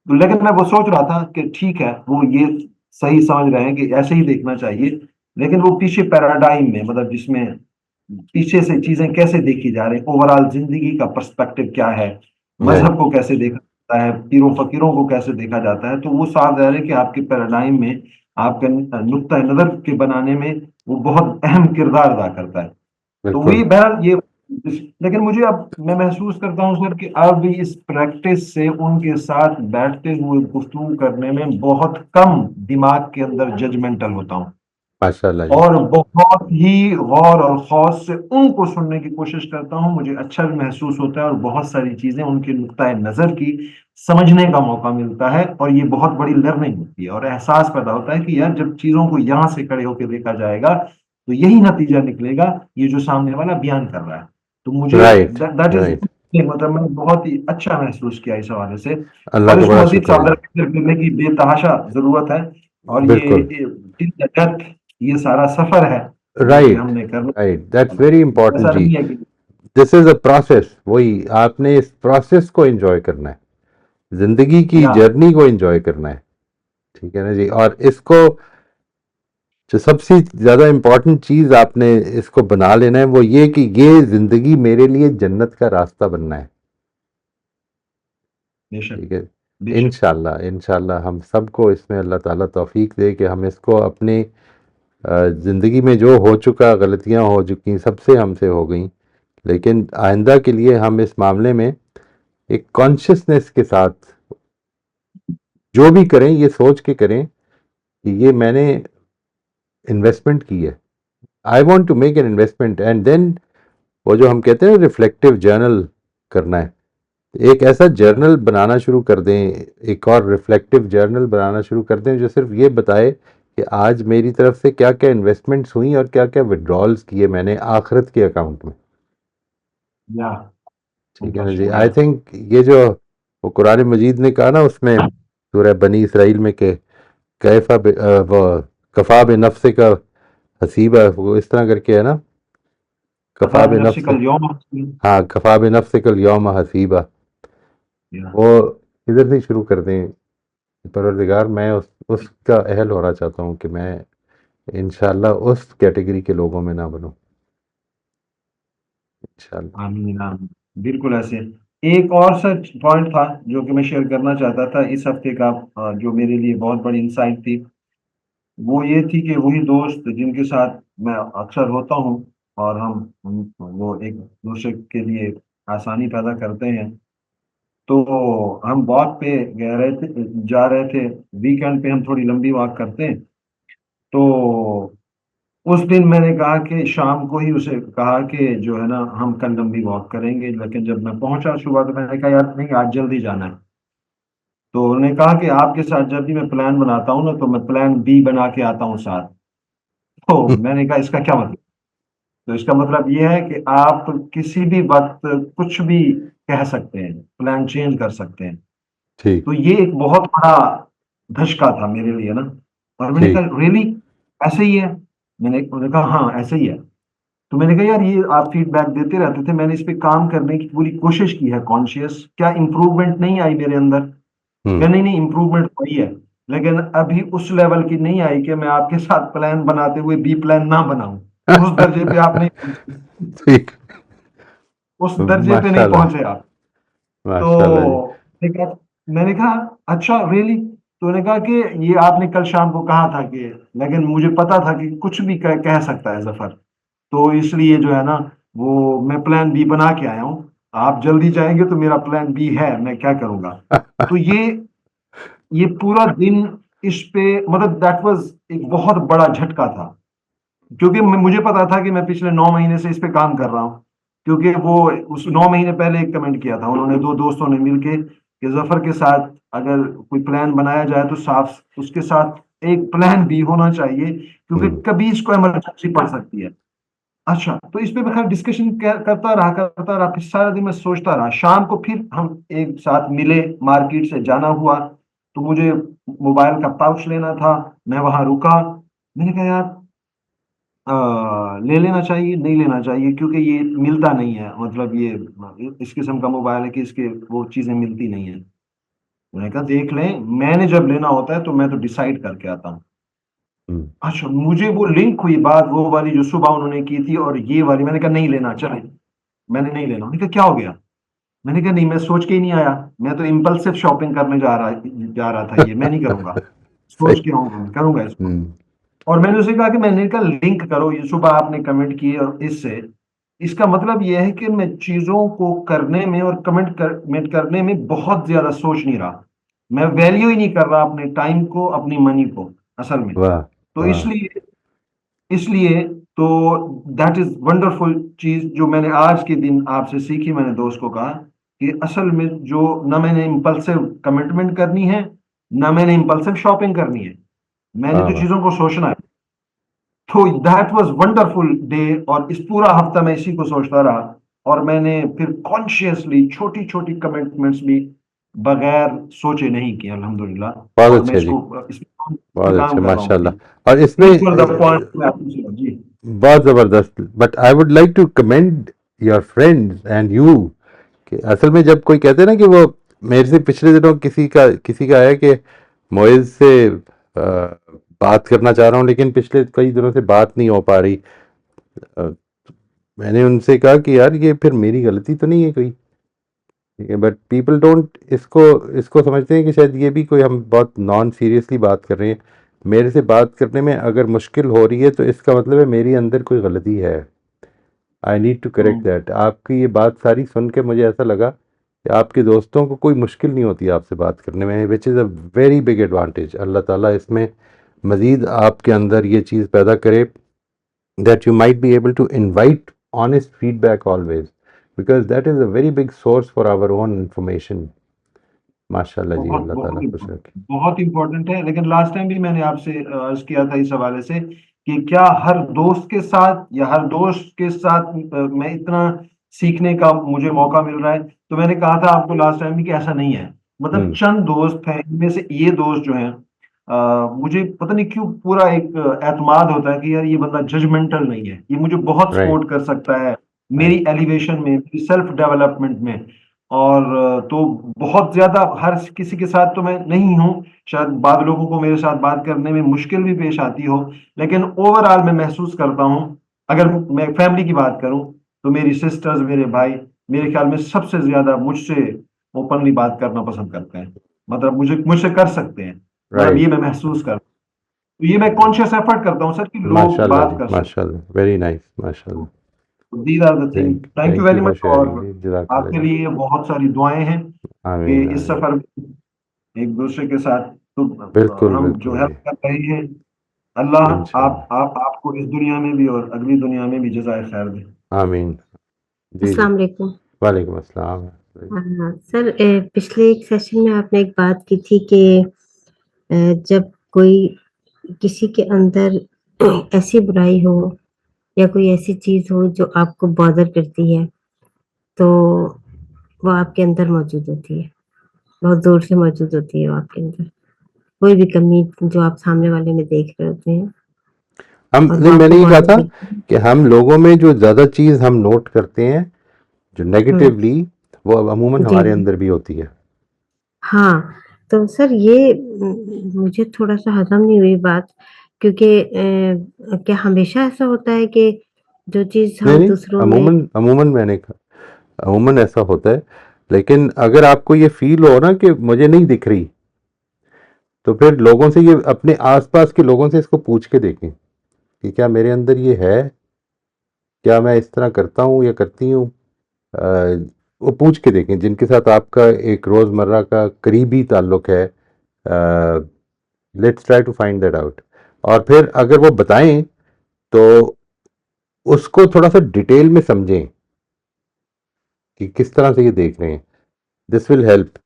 [SPEAKER 6] لیکن میں وہ سوچ رہا تھا کہ ٹھیک ہے وہ یہ صحیح سمجھ رہے ہیں کہ ایسے ہی دیکھنا چاہیے، لیکن وہ پیچھے پیراڈائم میں، مطلب جس میں پیچھے سے چیزیں کیسے دیکھی جا رہی ہیں، اوور آل زندگی کا پرسپیکٹو کیا ہے،
[SPEAKER 1] رائٹ
[SPEAKER 6] مذہب کو کیسے دیکھا جاتا ہے، پیروں فقیروں کو کیسے دیکھا جاتا ہے. تو وہ صاف ظاہر ہے کہ آپ کے پیراڈائم میں، آپ کے نقطۂ نظر کے بنانے میں وہ بہت اہم کردار ادا کرتا ہے. تو
[SPEAKER 1] بالکل.
[SPEAKER 6] وہی بہرحال یہ، لیکن مجھے اب میں محسوس کرتا ہوں سر کہ اب بھی اس پریکٹس سے ان کے ساتھ بیٹھتے ہوئے گفتگو کرنے میں بہت کم دماغ کے اندر ججمنٹل ہوتا ہوں،
[SPEAKER 1] ماشاء اللہ جی.
[SPEAKER 6] اور بہت ہی غور اور خوض سے ان کو سننے کی کوشش کرتا ہوں. مجھے اچھا بھی محسوس ہوتا ہے اور بہت ساری چیزیں ان کے نقطۂ نظر کی سمجھنے کا موقع ملتا ہے، اور یہ بہت بڑی لرننگ ہوتی ہے. اور احساس پیدا ہوتا ہے کہ یار جب چیزوں کو یہاں سے کھڑے ہو کے دیکھا جائے گا تو یہی نتیجہ نکلے گا یہ جو سامنے والا بیان کر رہا ہے. تو مجھے
[SPEAKER 1] رائٹ
[SPEAKER 6] دیٹ از،
[SPEAKER 1] رائٹ.
[SPEAKER 6] مطلب میں نے بہت ہی اچھا محسوس کیا اس حوالے سے.
[SPEAKER 1] اللہ
[SPEAKER 6] اور
[SPEAKER 1] کا
[SPEAKER 6] اس کو
[SPEAKER 1] بڑا
[SPEAKER 6] مزید
[SPEAKER 1] شکر ہے.
[SPEAKER 6] سادہ کرنے کی بے تحاشا ضرورت ہے. اور
[SPEAKER 1] بالکل.
[SPEAKER 6] یہ یہ سارا سفر ہے جو کہ
[SPEAKER 1] رائٹ
[SPEAKER 6] ہم نے کرنا.
[SPEAKER 1] رائٹ. دیٹس ویری امپورٹنٹ
[SPEAKER 6] ایسا
[SPEAKER 1] جی.
[SPEAKER 6] نہیں ہے کہ
[SPEAKER 1] دس از اے پروسیس. وہی آپ نے اس پروسیس کو انجوائے کرنا ہے، زندگی کی
[SPEAKER 6] یا
[SPEAKER 1] جرنی کو انجوائے کرنا ہے. ٹھیک ہے نا جی. اور اس کو جو سب سے زیادہ امپورٹنٹ چیز آپ نے اس کو بنا لینا ہے وہ یہ کہ یہ زندگی میرے لیے جنت کا راستہ بننا ہے.
[SPEAKER 6] بے شک،
[SPEAKER 1] ٹھیک ہے.
[SPEAKER 6] بے شک.
[SPEAKER 1] انشاءاللہ انشاءاللہ ہم سب کو اس میں اللہ تعالیٰ توفیق دے کہ ہم اس کو اپنی زندگی میں جو ہو چکا، غلطیاں ہو چکی سب سے ہم سے ہو گئیں، لیکن آئندہ کے لیے ہم اس معاملے میں ایک کانشیسنیس کے ساتھ جو بھی کریں یہ سوچ کے کریں کہ یہ میں نے انویسٹمنٹ کی ہے. I want to make an investment and then وہ جو ہم کہتے ہیں ریفلیکٹیو جرنل کرنا ہے. ایک ایسا جرنل بنانا شروع کر دیں، ایک اور ریفلیکٹیو جرنل بنانا شروع کر دیں جو صرف یہ بتائے کہ آج میری طرف سے کیا کیا انویسٹمنٹس ہوئیں اور کیا کیا ودرالز کیے میں نے آخرت کے اکاؤنٹ میں.
[SPEAKER 6] یا
[SPEAKER 1] ٹھیک ہے
[SPEAKER 6] اللہ
[SPEAKER 1] نا جی.
[SPEAKER 6] شکریہ.
[SPEAKER 1] آئی تھنک یہ جو وہ قرآن مجید نے کہا نا اس میں سورہ بنی اسرائیل میں کہ کیفا وہ کفا بنفس کا حسیبہ، وہ اس طرح کر کے ہے نا، کفا
[SPEAKER 6] کفا بنفسک
[SPEAKER 1] بنفس،
[SPEAKER 6] اليوم.
[SPEAKER 1] ہاں کفا بنفسک الیوم حسیبہ.
[SPEAKER 6] یا
[SPEAKER 1] وہ ادھر سے شروع کر دیں. پروردگار میں اس کا اہل ہونا چاہتا ہوں کہ میں انشاءاللہ اس کیٹیگری کے لوگوں میں نہ بنوں انشاءاللہ.
[SPEAKER 6] آمین آمین. بالکل ایسے. ایک اور سچ پوائنٹ تھا جو کہ میں شیئر کرنا چاہتا تھا اس ہفتے کا، جو میرے لیے بہت بڑی انسائٹ تھی، وہ یہ تھی کہ وہی دوست جن کے ساتھ میں اکثر ہوتا ہوں اور ہم وہ ایک دوسرے کے لیے آسانی پیدا کرتے ہیں، تو ہم واک پہ جا رہے تھے، ویکینڈ پہ ہم تھوڑی لمبی واک کرتے ہیں. تو اس دن میں نے کہا کہ شام کو ہی اسے کہا کہ جو ہے نا ہم کل لمبی واک کریں گے، لیکن جب میں پہنچا صبح تو میں نے کہا یار نہیں آج جلدی جانا ہے. تو انہوں نے کہا کہ آپ کے ساتھ جب بھی میں پلان بناتا ہوں نا تو میں پلان بی بنا کے آتا ہوں ساتھ. تو میں نے کہا اس کا کیا مطلب؟ تو اس کا مطلب یہ ہے کہ آپ کسی بھی وقت کچھ بھی کہہ سکتے ہیں، پلان چینج کر سکتے ہیں.
[SPEAKER 1] ٹھیک
[SPEAKER 6] تو یہ ایک بہت بڑا دھچکا تھا میرے لیے نا. اور میں نے
[SPEAKER 1] ٹھیک
[SPEAKER 6] کہا ریئلی ایسے ہی ہے؟ انہوں نے کہا ہاں ایسے ہی ہے. تو میں نے کہا یار یہ آپ فیڈ بیک دیتے رہتے تھے، میں نے اس پہ کام کرنے کی پوری کوشش کی ہے کانشیس، کیا امپروومنٹ نہیں آئی میرے اندر؟
[SPEAKER 1] ہوں
[SPEAKER 6] کہ نہیں امپروومنٹ ہوئی ہے، لیکن ابھی اس لیول کی نہیں آئی کہ میں آپ کے ساتھ پلان بناتے ہوئے بی پلان نہ بناؤں. اس درجے پہ آپ نہیں
[SPEAKER 1] ٹھیک
[SPEAKER 6] اس درجے پہ
[SPEAKER 1] ماشاء
[SPEAKER 6] نہیں
[SPEAKER 1] اللہ
[SPEAKER 6] پہنچے آپ. تو
[SPEAKER 1] ماشاء اللہ جی
[SPEAKER 6] میں نے کہا اچھا ریئلی؟ تو انہوں نے کہا کہ یہ آپ نے کل شام کو کہا تھا کہ، لیکن مجھے پتا تھا کہ کچھ بھی کہہ سکتا ہے ظفر، تو اس لیے جو ہے نا وہ میں پلان بی بنا کے آیا ہوں. آپ جلدی جائیں گے تو میرا پلان بی ہے، میں کیا کروں گا. تو یہ پورا دن اس پہ مطلب دیٹ واز ایک بہت بڑا جھٹکا تھا، کیونکہ مجھے پتا تھا کہ میں پچھلے 9 مہینے سے اس پہ کام کر رہا ہوں. کیونکہ وہ اس 9 مہینے پہلے ایک کمنٹ کیا تھا انہوں نے، دو دوستوں نے مل کے، کہ ظفر کے ساتھ اگر کوئی پلان بنایا جائے تو صاف اس کے ساتھ ایک پلان بھی ہونا چاہیے،
[SPEAKER 1] ہوں
[SPEAKER 6] کیونکہ کبھی اس کو ایمرجنسی پڑ سکتی ہے. اچھا تو اس پہ میں ڈسکشن کرتا رہا پھر سارا دن میں سوچتا رہا. شام کو پھر ہم ایک ساتھ ملے، مارکیٹ سے جانا ہوا تو مجھے موبائل کا پاؤچ لینا تھا. میں وہاں رکا، میں نے کہا یار لے لینا چاہیے نہیں لینا چاہیے، کیونکہ یہ ملتا نہیں ہے، مطلب یہ اس قسم کا موبائل ہے کہ اس کے وہ چیزیں ملتی نہیں ہیں. میں نے کہا دیکھ لیں، میں نے جب لینا ہوتا ہے تو میں تو ڈیسائیڈ کر کے آتا ہوں.
[SPEAKER 1] ہوں
[SPEAKER 6] اچھا مجھے وہ لنک ہوئی بات وہ والی جو صبح انہوں نے کی تھی اور یہ والی، میں نے کہا نہیں لینا، چلے میں نے نہیں لینا. انہوں نے کہا کیا ہو گیا؟ میں نے کہا نہیں میں سوچ کے ہی نہیں آیا، میں تو امپلسو شاپنگ کرنے جا رہا تھا، یہ میں نہیں کروں گا، سوچ
[SPEAKER 1] صحیح
[SPEAKER 6] کے آؤں گا، میں کروں گا اس کو.
[SPEAKER 1] ہوں
[SPEAKER 6] اور میں نے اسے کہا کہ میں نے کہا لنک کرو، یہ صبح آپ نے کمنٹ کی اور اس سے اس کا مطلب یہ ہے کہ میں چیزوں کو کرنے میں اور کمنٹ کرنے میں بہت زیادہ سوچ نہیں رہا. میں ویلیو ہی نہیں کر رہا اپنے ٹائم کو، اپنی منی کو اصل میں.
[SPEAKER 1] واہ
[SPEAKER 6] تو
[SPEAKER 1] واہ
[SPEAKER 6] اس لیے تو دیٹ از ونڈرفل چیز جو میں نے آج کے دن آپ سے سیکھی. میں نے دوست کو کہا کہ اصل میں جو نہ میں نے امپلسو کمٹمنٹ کرنی ہے، نہ میں نے امپلسو شاپنگ کرنی ہے، میں نے
[SPEAKER 1] واہ
[SPEAKER 6] تو
[SPEAKER 1] واہ
[SPEAKER 6] چیزوں کو سوچنا ہے. تو دیٹ واز ونڈرفل ڈے، اور اس پورا ہفتہ میں اسی کو سوچتا رہا. اور میں نے پھر کانشیسلی چھوٹی چھوٹی کمٹمنٹس بھی بغیر سوچے نہیں کی الحمدللہ.
[SPEAKER 1] بہت
[SPEAKER 6] اور میں
[SPEAKER 1] اچھا جی
[SPEAKER 6] اس پہ
[SPEAKER 1] بہت اچھا
[SPEAKER 6] کام کر رہا
[SPEAKER 1] ماشاء
[SPEAKER 6] ہوں.
[SPEAKER 1] اللہ. اور اس میں
[SPEAKER 6] These were the points میں آپ سے جی.
[SPEAKER 1] بہت زبردست. But I would like to commend your friends and you کہ اصل میں جب کوئی کہتے ہیں نا کہ وہ میرے سے پچھلے دنوں کسی کا ہے کہ معز سے بات کرنا چاہ رہا ہوں لیکن پچھلے کئی دنوں سے بات نہیں ہو پا رہی. میں نے ان سے کہا کہ یار یہ پھر میری غلطی تو نہیں ہے کوئی، ٹھیک ہے، بٹ پیپل ڈونٹ اس کو سمجھتے ہیں کہ شاید یہ بھی کوئی ہم بہت نان سیریسلی بات کر رہے ہیں. میرے سے بات کرنے میں اگر مشکل ہو رہی ہے تو اس کا مطلب ہے میری اندر کوئی غلطی ہے. I need to correct that. آپ کی یہ بات ساری سن کے مجھے ایسا لگا کہ آپ کے دوستوں کو کوئی مشکل نہیں ہوتی آپ سے بات کرنے میں، وچ از اے ویری بگ ایڈوانٹیج. اللہ تعالیٰ اس میں مزید آپ کے اندر یہ چیز پیدا کرے that you might be able to invite honest feedback always, because that is a very big source for our own information. ماشاء اللہ جی اللہ تعالیٰ خوش رکھے.
[SPEAKER 6] بہت امپورٹنٹ ہے. لیکن لاسٹ ٹائم بھی میں نے آپ سے عرض کیا تھا اس حوالے سے کہ کیا ہر دوست کے ساتھ یا ہر دوست کے ساتھ میں اتنا سیکھنے کا مجھے موقع مل رہا ہے. تو میں نے کہا تھا آپ کو لاسٹ ٹائم بھی کہ ایسا نہیں ہے. مطلب چند دوست ہیں، ان میں سے یہ دوست جو ہیں مجھے پتہ نہیں کیوں پورا ایک اعتماد ہوتا ہے کہ یار یہ بندہ ججمنٹل نہیں ہے، یہ مجھے بہت
[SPEAKER 1] رائٹ
[SPEAKER 6] سپورٹ کر سکتا ہے میری
[SPEAKER 1] رائٹ
[SPEAKER 6] ایلیویشن میں، میری سیلف ڈیولپمنٹ میں. اور تو بہت زیادہ ہر کسی کے ساتھ تو میں نہیں ہوں، شاید بعض لوگوں کو میرے ساتھ بات کرنے میں مشکل بھی پیش آتی ہو، لیکن اوور آل میں محسوس کرتا ہوں اگر میں فیملی کی بات کروں تو میری سسٹرز، میرے بھائی میرے خیال میں سب سے زیادہ مجھ سے اوپنلی بات کرنا پسند کرتے ہیں، مطلب مجھ سے کر سکتے ہیں. مطلب یہ
[SPEAKER 1] رائٹ.
[SPEAKER 6] میں محسوس کرتا ہوں. تو یہ میں کانشیس ایفرٹ کرتا ہوں سر کہ لوگ
[SPEAKER 1] ماشاء اللہ
[SPEAKER 6] بات
[SPEAKER 1] جی
[SPEAKER 6] کر سکیں.
[SPEAKER 1] ماشاء اللہ ویری نائس ماشاء اللہ.
[SPEAKER 6] these are the things. Thank you
[SPEAKER 1] thank
[SPEAKER 6] very
[SPEAKER 1] you for
[SPEAKER 6] much.
[SPEAKER 1] sharing.
[SPEAKER 6] اور
[SPEAKER 1] جزاک
[SPEAKER 6] آپ کے
[SPEAKER 1] اللہ.
[SPEAKER 6] لیے بہت ساری دعائیں ہیں کہ
[SPEAKER 1] آمین
[SPEAKER 6] اس
[SPEAKER 1] آمین.
[SPEAKER 6] سفر میں ایک دوسرے کے ساتھ تو
[SPEAKER 1] بالکل
[SPEAKER 6] ہم جو
[SPEAKER 1] بالکل
[SPEAKER 6] ہے
[SPEAKER 1] جی.
[SPEAKER 6] کر رہے ہیں. اللہ
[SPEAKER 1] انشاءاللہ.
[SPEAKER 6] آپ کو اس دنیا میں بھی اور اگلی دنیا میں بھی جزائے خیر دے.
[SPEAKER 1] آمین. جی جی.
[SPEAKER 7] السلام علیکم.
[SPEAKER 1] وعلیکم السلام.
[SPEAKER 7] سر پچھلے ایک سیشن میں آپ نے ایک بات کی تھی کہ جب کوئی کسی کے اندر ایسی برائی ہو یا کوئی ایسی چیز ہو جو آپ کو بادر کرتی ہے تو وہ آپ کے اندر موجود ہوتی ہے, بہت زور سے موجود ہوتی ہے وہ آپ کے اندر, کوئی بھی کمی جو آپ سامنے والے میں دیکھ رہے ہوتے ہیں.
[SPEAKER 1] نہیں, میں نے یہ کہا تھا کہ ہم لوگوں میں جو زیادہ چیز ہم نوٹ کرتے ہیں جو نیگیٹیولی وہ عموماً ہمارے اندر بھی ہوتی ہے.
[SPEAKER 7] ہاں تو سر یہ مجھے تھوڑا سا ہضم نہیں ہوئی بات, کیونکہ کیا ہمیشہ ایسا ہوتا ہے کہ جو چیز ہم دوسروں میں
[SPEAKER 1] عموماً میں نے کہا عموماً ایسا ہوتا ہے, لیکن اگر آپ کو یہ فیل ہو نا کہ مجھے نہیں دکھ رہی تو پھر لوگوں سے یہ اپنے آس پاس کے لوگوں سے اس کو پوچھ کے دیکھیں کہ کیا میرے اندر یہ ہے, کیا میں اس طرح کرتا ہوں یا کرتی ہوں. وہ پوچھ کے دیکھیں جن کے ساتھ آپ کا ایک روزمرہ کا قریبی تعلق ہے. Let's try to find that out, اور پھر اگر وہ بتائیں تو اس کو تھوڑا سا ڈیٹیل میں سمجھیں کہ کس طرح سے یہ دیکھ رہے ہیں. دس ول ہیلپ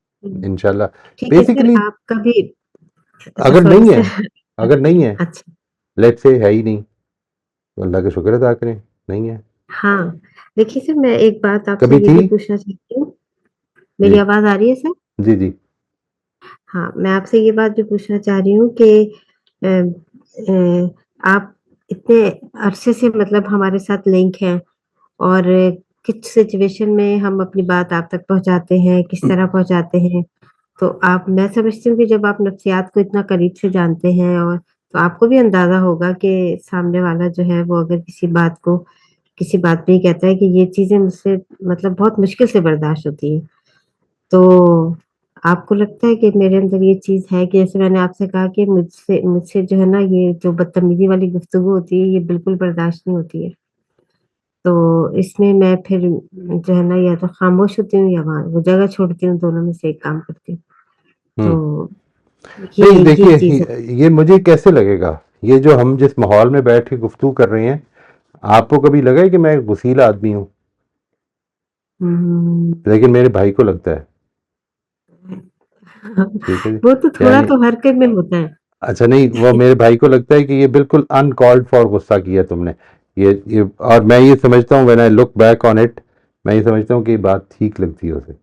[SPEAKER 1] انشاءاللہ. بیسیکلی
[SPEAKER 7] آپ کا بھی
[SPEAKER 1] اگر نہیں ہے لیٹ سے ہے ہی نہیں تو اللہ کا شکر ادا کریں, نہیں ہے.
[SPEAKER 7] ہاں دیکھیے سر, میں ایک بات آپ سے
[SPEAKER 1] کبھی
[SPEAKER 7] یہ
[SPEAKER 1] تھی
[SPEAKER 7] بھی پوچھنا چاہتی ہوں. میری آواز آ رہی ہے سر؟
[SPEAKER 1] جی جی.
[SPEAKER 7] ہاں میں آپ سے یہ بات بھی پوچھنا چاہ رہی ہوں کہ آپ اتنے عرصے سے مطلب ہمارے ساتھ لنک ہیں, اور کس سچویشن میں ہم اپنی بات آپ تک پہنچاتے ہیں, کس طرح پہنچاتے ہیں, تو میں سمجھتی ہوں کہ جب آپ نفسیات کو اتنا قریب سے جانتے ہیں اور تو آپ کو بھی اندازہ ہوگا کہ سامنے والا جو ہے وہ اگر کسی بات پہ ہی کہتا ہے کہ یہ چیزیں مجھ سے مطلب بہت مشکل سے برداشت ہوتی ہے, تو آپ کو لگتا ہے کہ میرے اندر یہ چیز ہے کہ جیسے میں نے آپ سے کہا کہ مجھ سے جو ہے نا یہ جو بدتمیزی والی گفتگو ہوتی ہے یہ بالکل برداشت نہیں ہوتی ہے, تو اس میں پھر جو ہے نا یا تو خاموش ہوتی ہوں یا وہاں وہ جگہ چھوڑتی ہوں, دونوں میں سے ایک کام کرتی ہوں. تو
[SPEAKER 1] نہیں دیکھیے,
[SPEAKER 7] چیز
[SPEAKER 1] یہ مجھے کیسے لگے گا, یہ جو ہم جس ماحول میں بیٹھ کے گفتگو کر رہے ہیں, آپ کو کبھی لگا ہے کہ میں ایک غسیل آدمی ہوں؟ لیکن میرے بھائی کو لگتا ہے. ٹھیک ہے جی,
[SPEAKER 7] وہ تو تھوڑا تو ہر کے میں ہوتا ہے.
[SPEAKER 1] اچھا نہیں, وہ میرے بھائی کو لگتا ہے کہ یہ بالکل انکالڈ فار غصہ کیا تم نے یہ, اور میں یہ سمجھتا ہوں when I look back on it, میں یہ سمجھتا ہوں کہ یہ بات ٹھیک لگتی ہے اسے.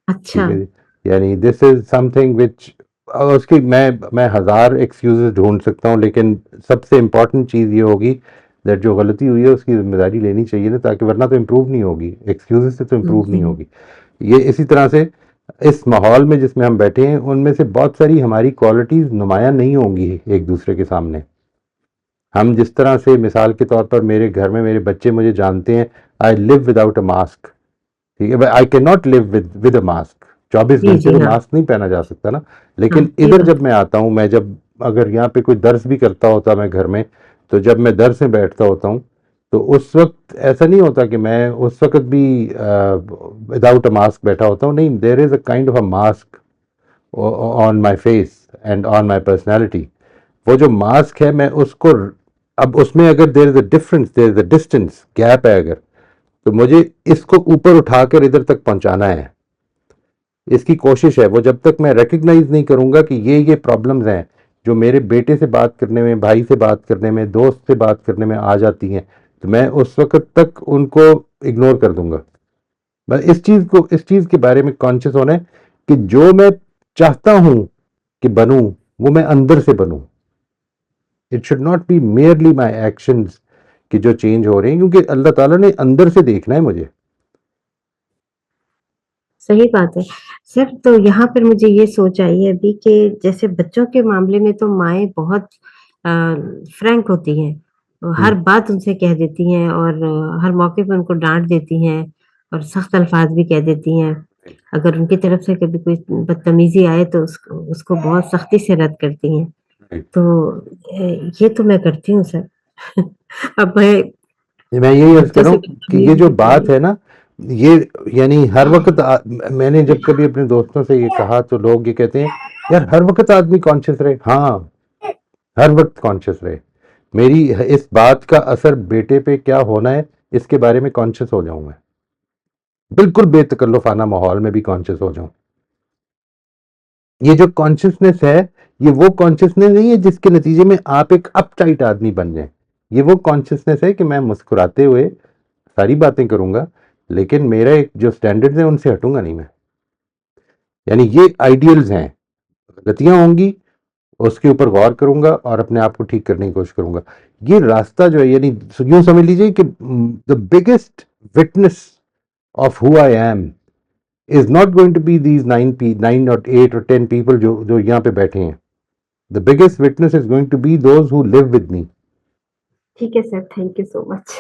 [SPEAKER 7] اچھا
[SPEAKER 1] ٹھیک ہے جی, یعنی this is some thing which اس کی میں ہزار ایکسکیوزز ڈھونڈ سکتا ہوں, لیکن سب سے امپورٹنٹ چیز یہ ہوگی دیٹ جو غلطی ہوئی ہے اس کی ذمہ داری لینی چاہیے نا, تاکہ ورنہ تو امپروو نہیں ہوگی, ایکسکیوزز سے تو امپروو نہیں ہوگی. یہ اسی طرح سے اس ماحول میں جس میں ہم بیٹھے ہیں ان میں سے بہت ساری ہماری کوالٹیز نمایاں نہیں ہوں گی ایک دوسرے کے سامنے. ہم جس طرح سے مثال کے طور پر میرے گھر میں میرے بچے مجھے جانتے ہیں, آئی لیو وداؤٹ اے ماسک. ٹھیک ہے, I can not live with a mask, 24 گھنٹے تو ماسک نہیں پہنا جا سکتا نا. لیکن ادھر جب میں آتا ہوں, میں جب اگر یہاں پہ کوئی درس بھی کرتا ہوتا میں گھر میں, تو جب میں درس میں بیٹھتا ہوتا ہوں تو اس وقت ایسا نہیں ہوتا کہ میں اس وقت بھی وداؤٹ اے ماسک بیٹھا ہوتا ہوں. نہیں, there is a kind of a mask on my face and on my personality. وہ جو ماسک ہے میں اس کو, اب اس میں اگر there is a difference, there is a distance, gap ہے اگر, تو مجھے اس کو اوپر اٹھا کر ادھر تک پہنچانا ہے. اس کی کوشش ہے. وہ جب تک میں ریکگنائز نہیں کروں گا کہ یہ پرابلمز ہیں جو میرے بیٹے سے بات کرنے میں, بھائی سے بات کرنے میں, دوست سے بات کرنے میں آ جاتی ہیں, تو میں اس وقت تک ان کو اگنور کر دوں گا. بس اس چیز کے بارے میں کانشیس ہونا ہے کہ جو میں چاہتا ہوں کہ بنوں وہ میں اندر سے بنوں. It should not be merely my actions کہ جو چینج ہو رہے ہیں, کیونکہ اللہ تعالیٰ نے اندر سے دیکھنا ہے مجھے.
[SPEAKER 7] صحیح بات ہے سر. تو یہاں پر مجھے یہ سوچ آئی ہے ابھی کہ جیسے بچوں کے معاملے میں تو مائیں بہت فرینک ہوتی ہیں, ہر بات ان سے کہہ دیتی ہیں اور ہر موقع پہ ان کو ڈانٹ دیتی ہیں اور سخت الفاظ بھی کہہ دیتی ہیں. اگر ان کی طرف سے کبھی کوئی بدتمیزی آئے تو اس کو بہت سختی سے رد کرتی ہیں. تو یہ تو میں کرتی ہوں سر. اب میں
[SPEAKER 1] میں یہی عرض کر رہا
[SPEAKER 7] جیسے
[SPEAKER 1] ہوں کہ یہ جو بات ہے نا یہ یعنی ہر وقت میں نے جب کبھی اپنے دوستوں سے یہ کہا تو لوگ یہ کہتے ہیں یار ہر وقت آدمی کانشیس رہے. ہاں ہر وقت کانشیس رہے. میری اس بات کا اثر بیٹے پہ کیا ہونا ہے اس کے بارے میں کانشیس ہو جاؤں میں, بالکل بے تکلفانہ ماحول میں بھی کانشیس ہو جاؤں. یہ جو کانشیسنس ہے یہ وہ کانشیسنس نہیں ہے جس کے نتیجے میں آپ ایک اپ ٹائٹ آدمی بن جائیں. یہ وہ کانشیسنس ہے کہ میں مسکراتے ہوئے ساری باتیں کروں گا لیکن میرا ایک جو سٹینڈرڈز ہیں ان سے ہٹوں گا نہیں میں. یعنی یہ آئیڈیلز ہیں. غلطیاں ہوں گی اس کے اوپر غور کروں گا اور اپنے آپ کو ٹھیک کرنے کی کوشش کروں گا. یہ راستہ جو ہے یعنی یوں سمجھ لیجیے کہ the biggest witness of who I am is not going to be these 9 or 8 or 10 people جو یہاں پہ بیٹھے ہیں. The biggest witness is going to be those who live with me.
[SPEAKER 7] ٹھیک ہے سر, تھینک یو سو مچ.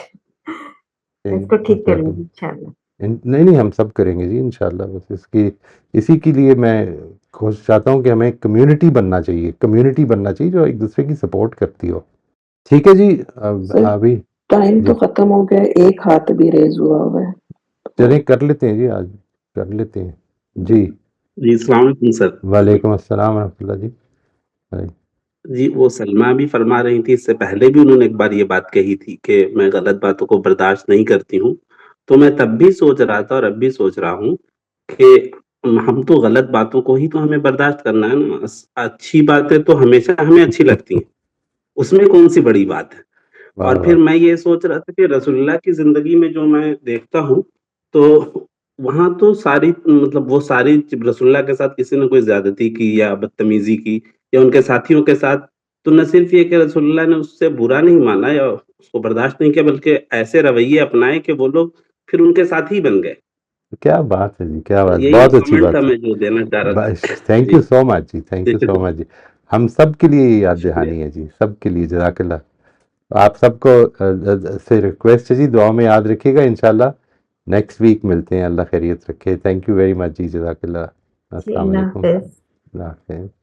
[SPEAKER 7] اس کو ٹھیک کریں گے انشاءاللہ.
[SPEAKER 1] نہیں ہم سب کریں گے جی انشاءاللہ. بس اسی کے لیے میں کوشش چاہتا ہوں کہ ہمیں کمیونٹی بننا چاہیے جو ایک دوسرے کی سپورٹ کرتی ہو. ٹھیک ہے جی. ابھی
[SPEAKER 2] ٹائم تو ختم ہو گیا, ایک ہاتھ بھی ریز ہوا ہے.
[SPEAKER 1] چلیں کر لیتے ہیں جی, آج کر لیتے ہیں جی.
[SPEAKER 8] جی السلام علیکم سر.
[SPEAKER 1] وعلیکم السلام ورحمۃ اللہ جی.
[SPEAKER 8] جی وہ سلمہ بھی فرما رہی تھی, اس سے پہلے بھی انہوں نے ایک بار یہ بات کہی تھی کہ میں غلط باتوں کو برداشت نہیں کرتی ہوں. تو میں تب بھی سوچ رہا تھا اور اب بھی سوچ رہا ہوں کہ ہم تو غلط باتوں کو ہی تو ہمیں برداشت کرنا ہے نا. اچھی باتیں تو ہمیشہ ہمیں اچھی لگتی ہیں, اس میں کون سی بڑی بات ہے. اور پھر میں یہ سوچ رہا تھا کہ رسول اللہ کی زندگی میں جو میں دیکھتا ہوں تو وہاں تو ساری مطلب وہ ساری رسول اللہ کے ساتھ کسی نے کوئی زیادتی کی یا بدتمیزی کی یا ان کے ساتھیوں کے ساتھ, تو نہ صرف یہ کہ رسول اللہ نے اس سے برا نہیں مانا یا اس کو برداشت نہیں کیا بلکہ ایسے رویے اپنائے کہ وہ لوگ پھر ان کے ساتھی بن گئے.
[SPEAKER 1] کیا بات ہے جی, کیا بات,
[SPEAKER 8] یہی
[SPEAKER 1] بہت اچھی
[SPEAKER 8] کمنٹ تھا
[SPEAKER 1] بات
[SPEAKER 8] میں جو دینا چاہ رہا
[SPEAKER 1] ہے.
[SPEAKER 8] تھا.
[SPEAKER 1] تھینک یو سو مچ جی, تھینک یو سو مچ جی. ہم سب کے لیے یاد دہانی ہے جی, سب کے لیے. جزاک اللہ. آپ سب کو سے ریکویسٹ ہے جی, دعا میں یاد رکھیے گا. انشاءاللہ نیکسٹ ویک ملتے ہیں. اللہ خیریت رکھے. تھینک یو ویری مچ جی, جزاک اللہ. السلام
[SPEAKER 7] اللہ
[SPEAKER 1] علیکم.
[SPEAKER 7] حافظ.
[SPEAKER 1] اللہ حافظ.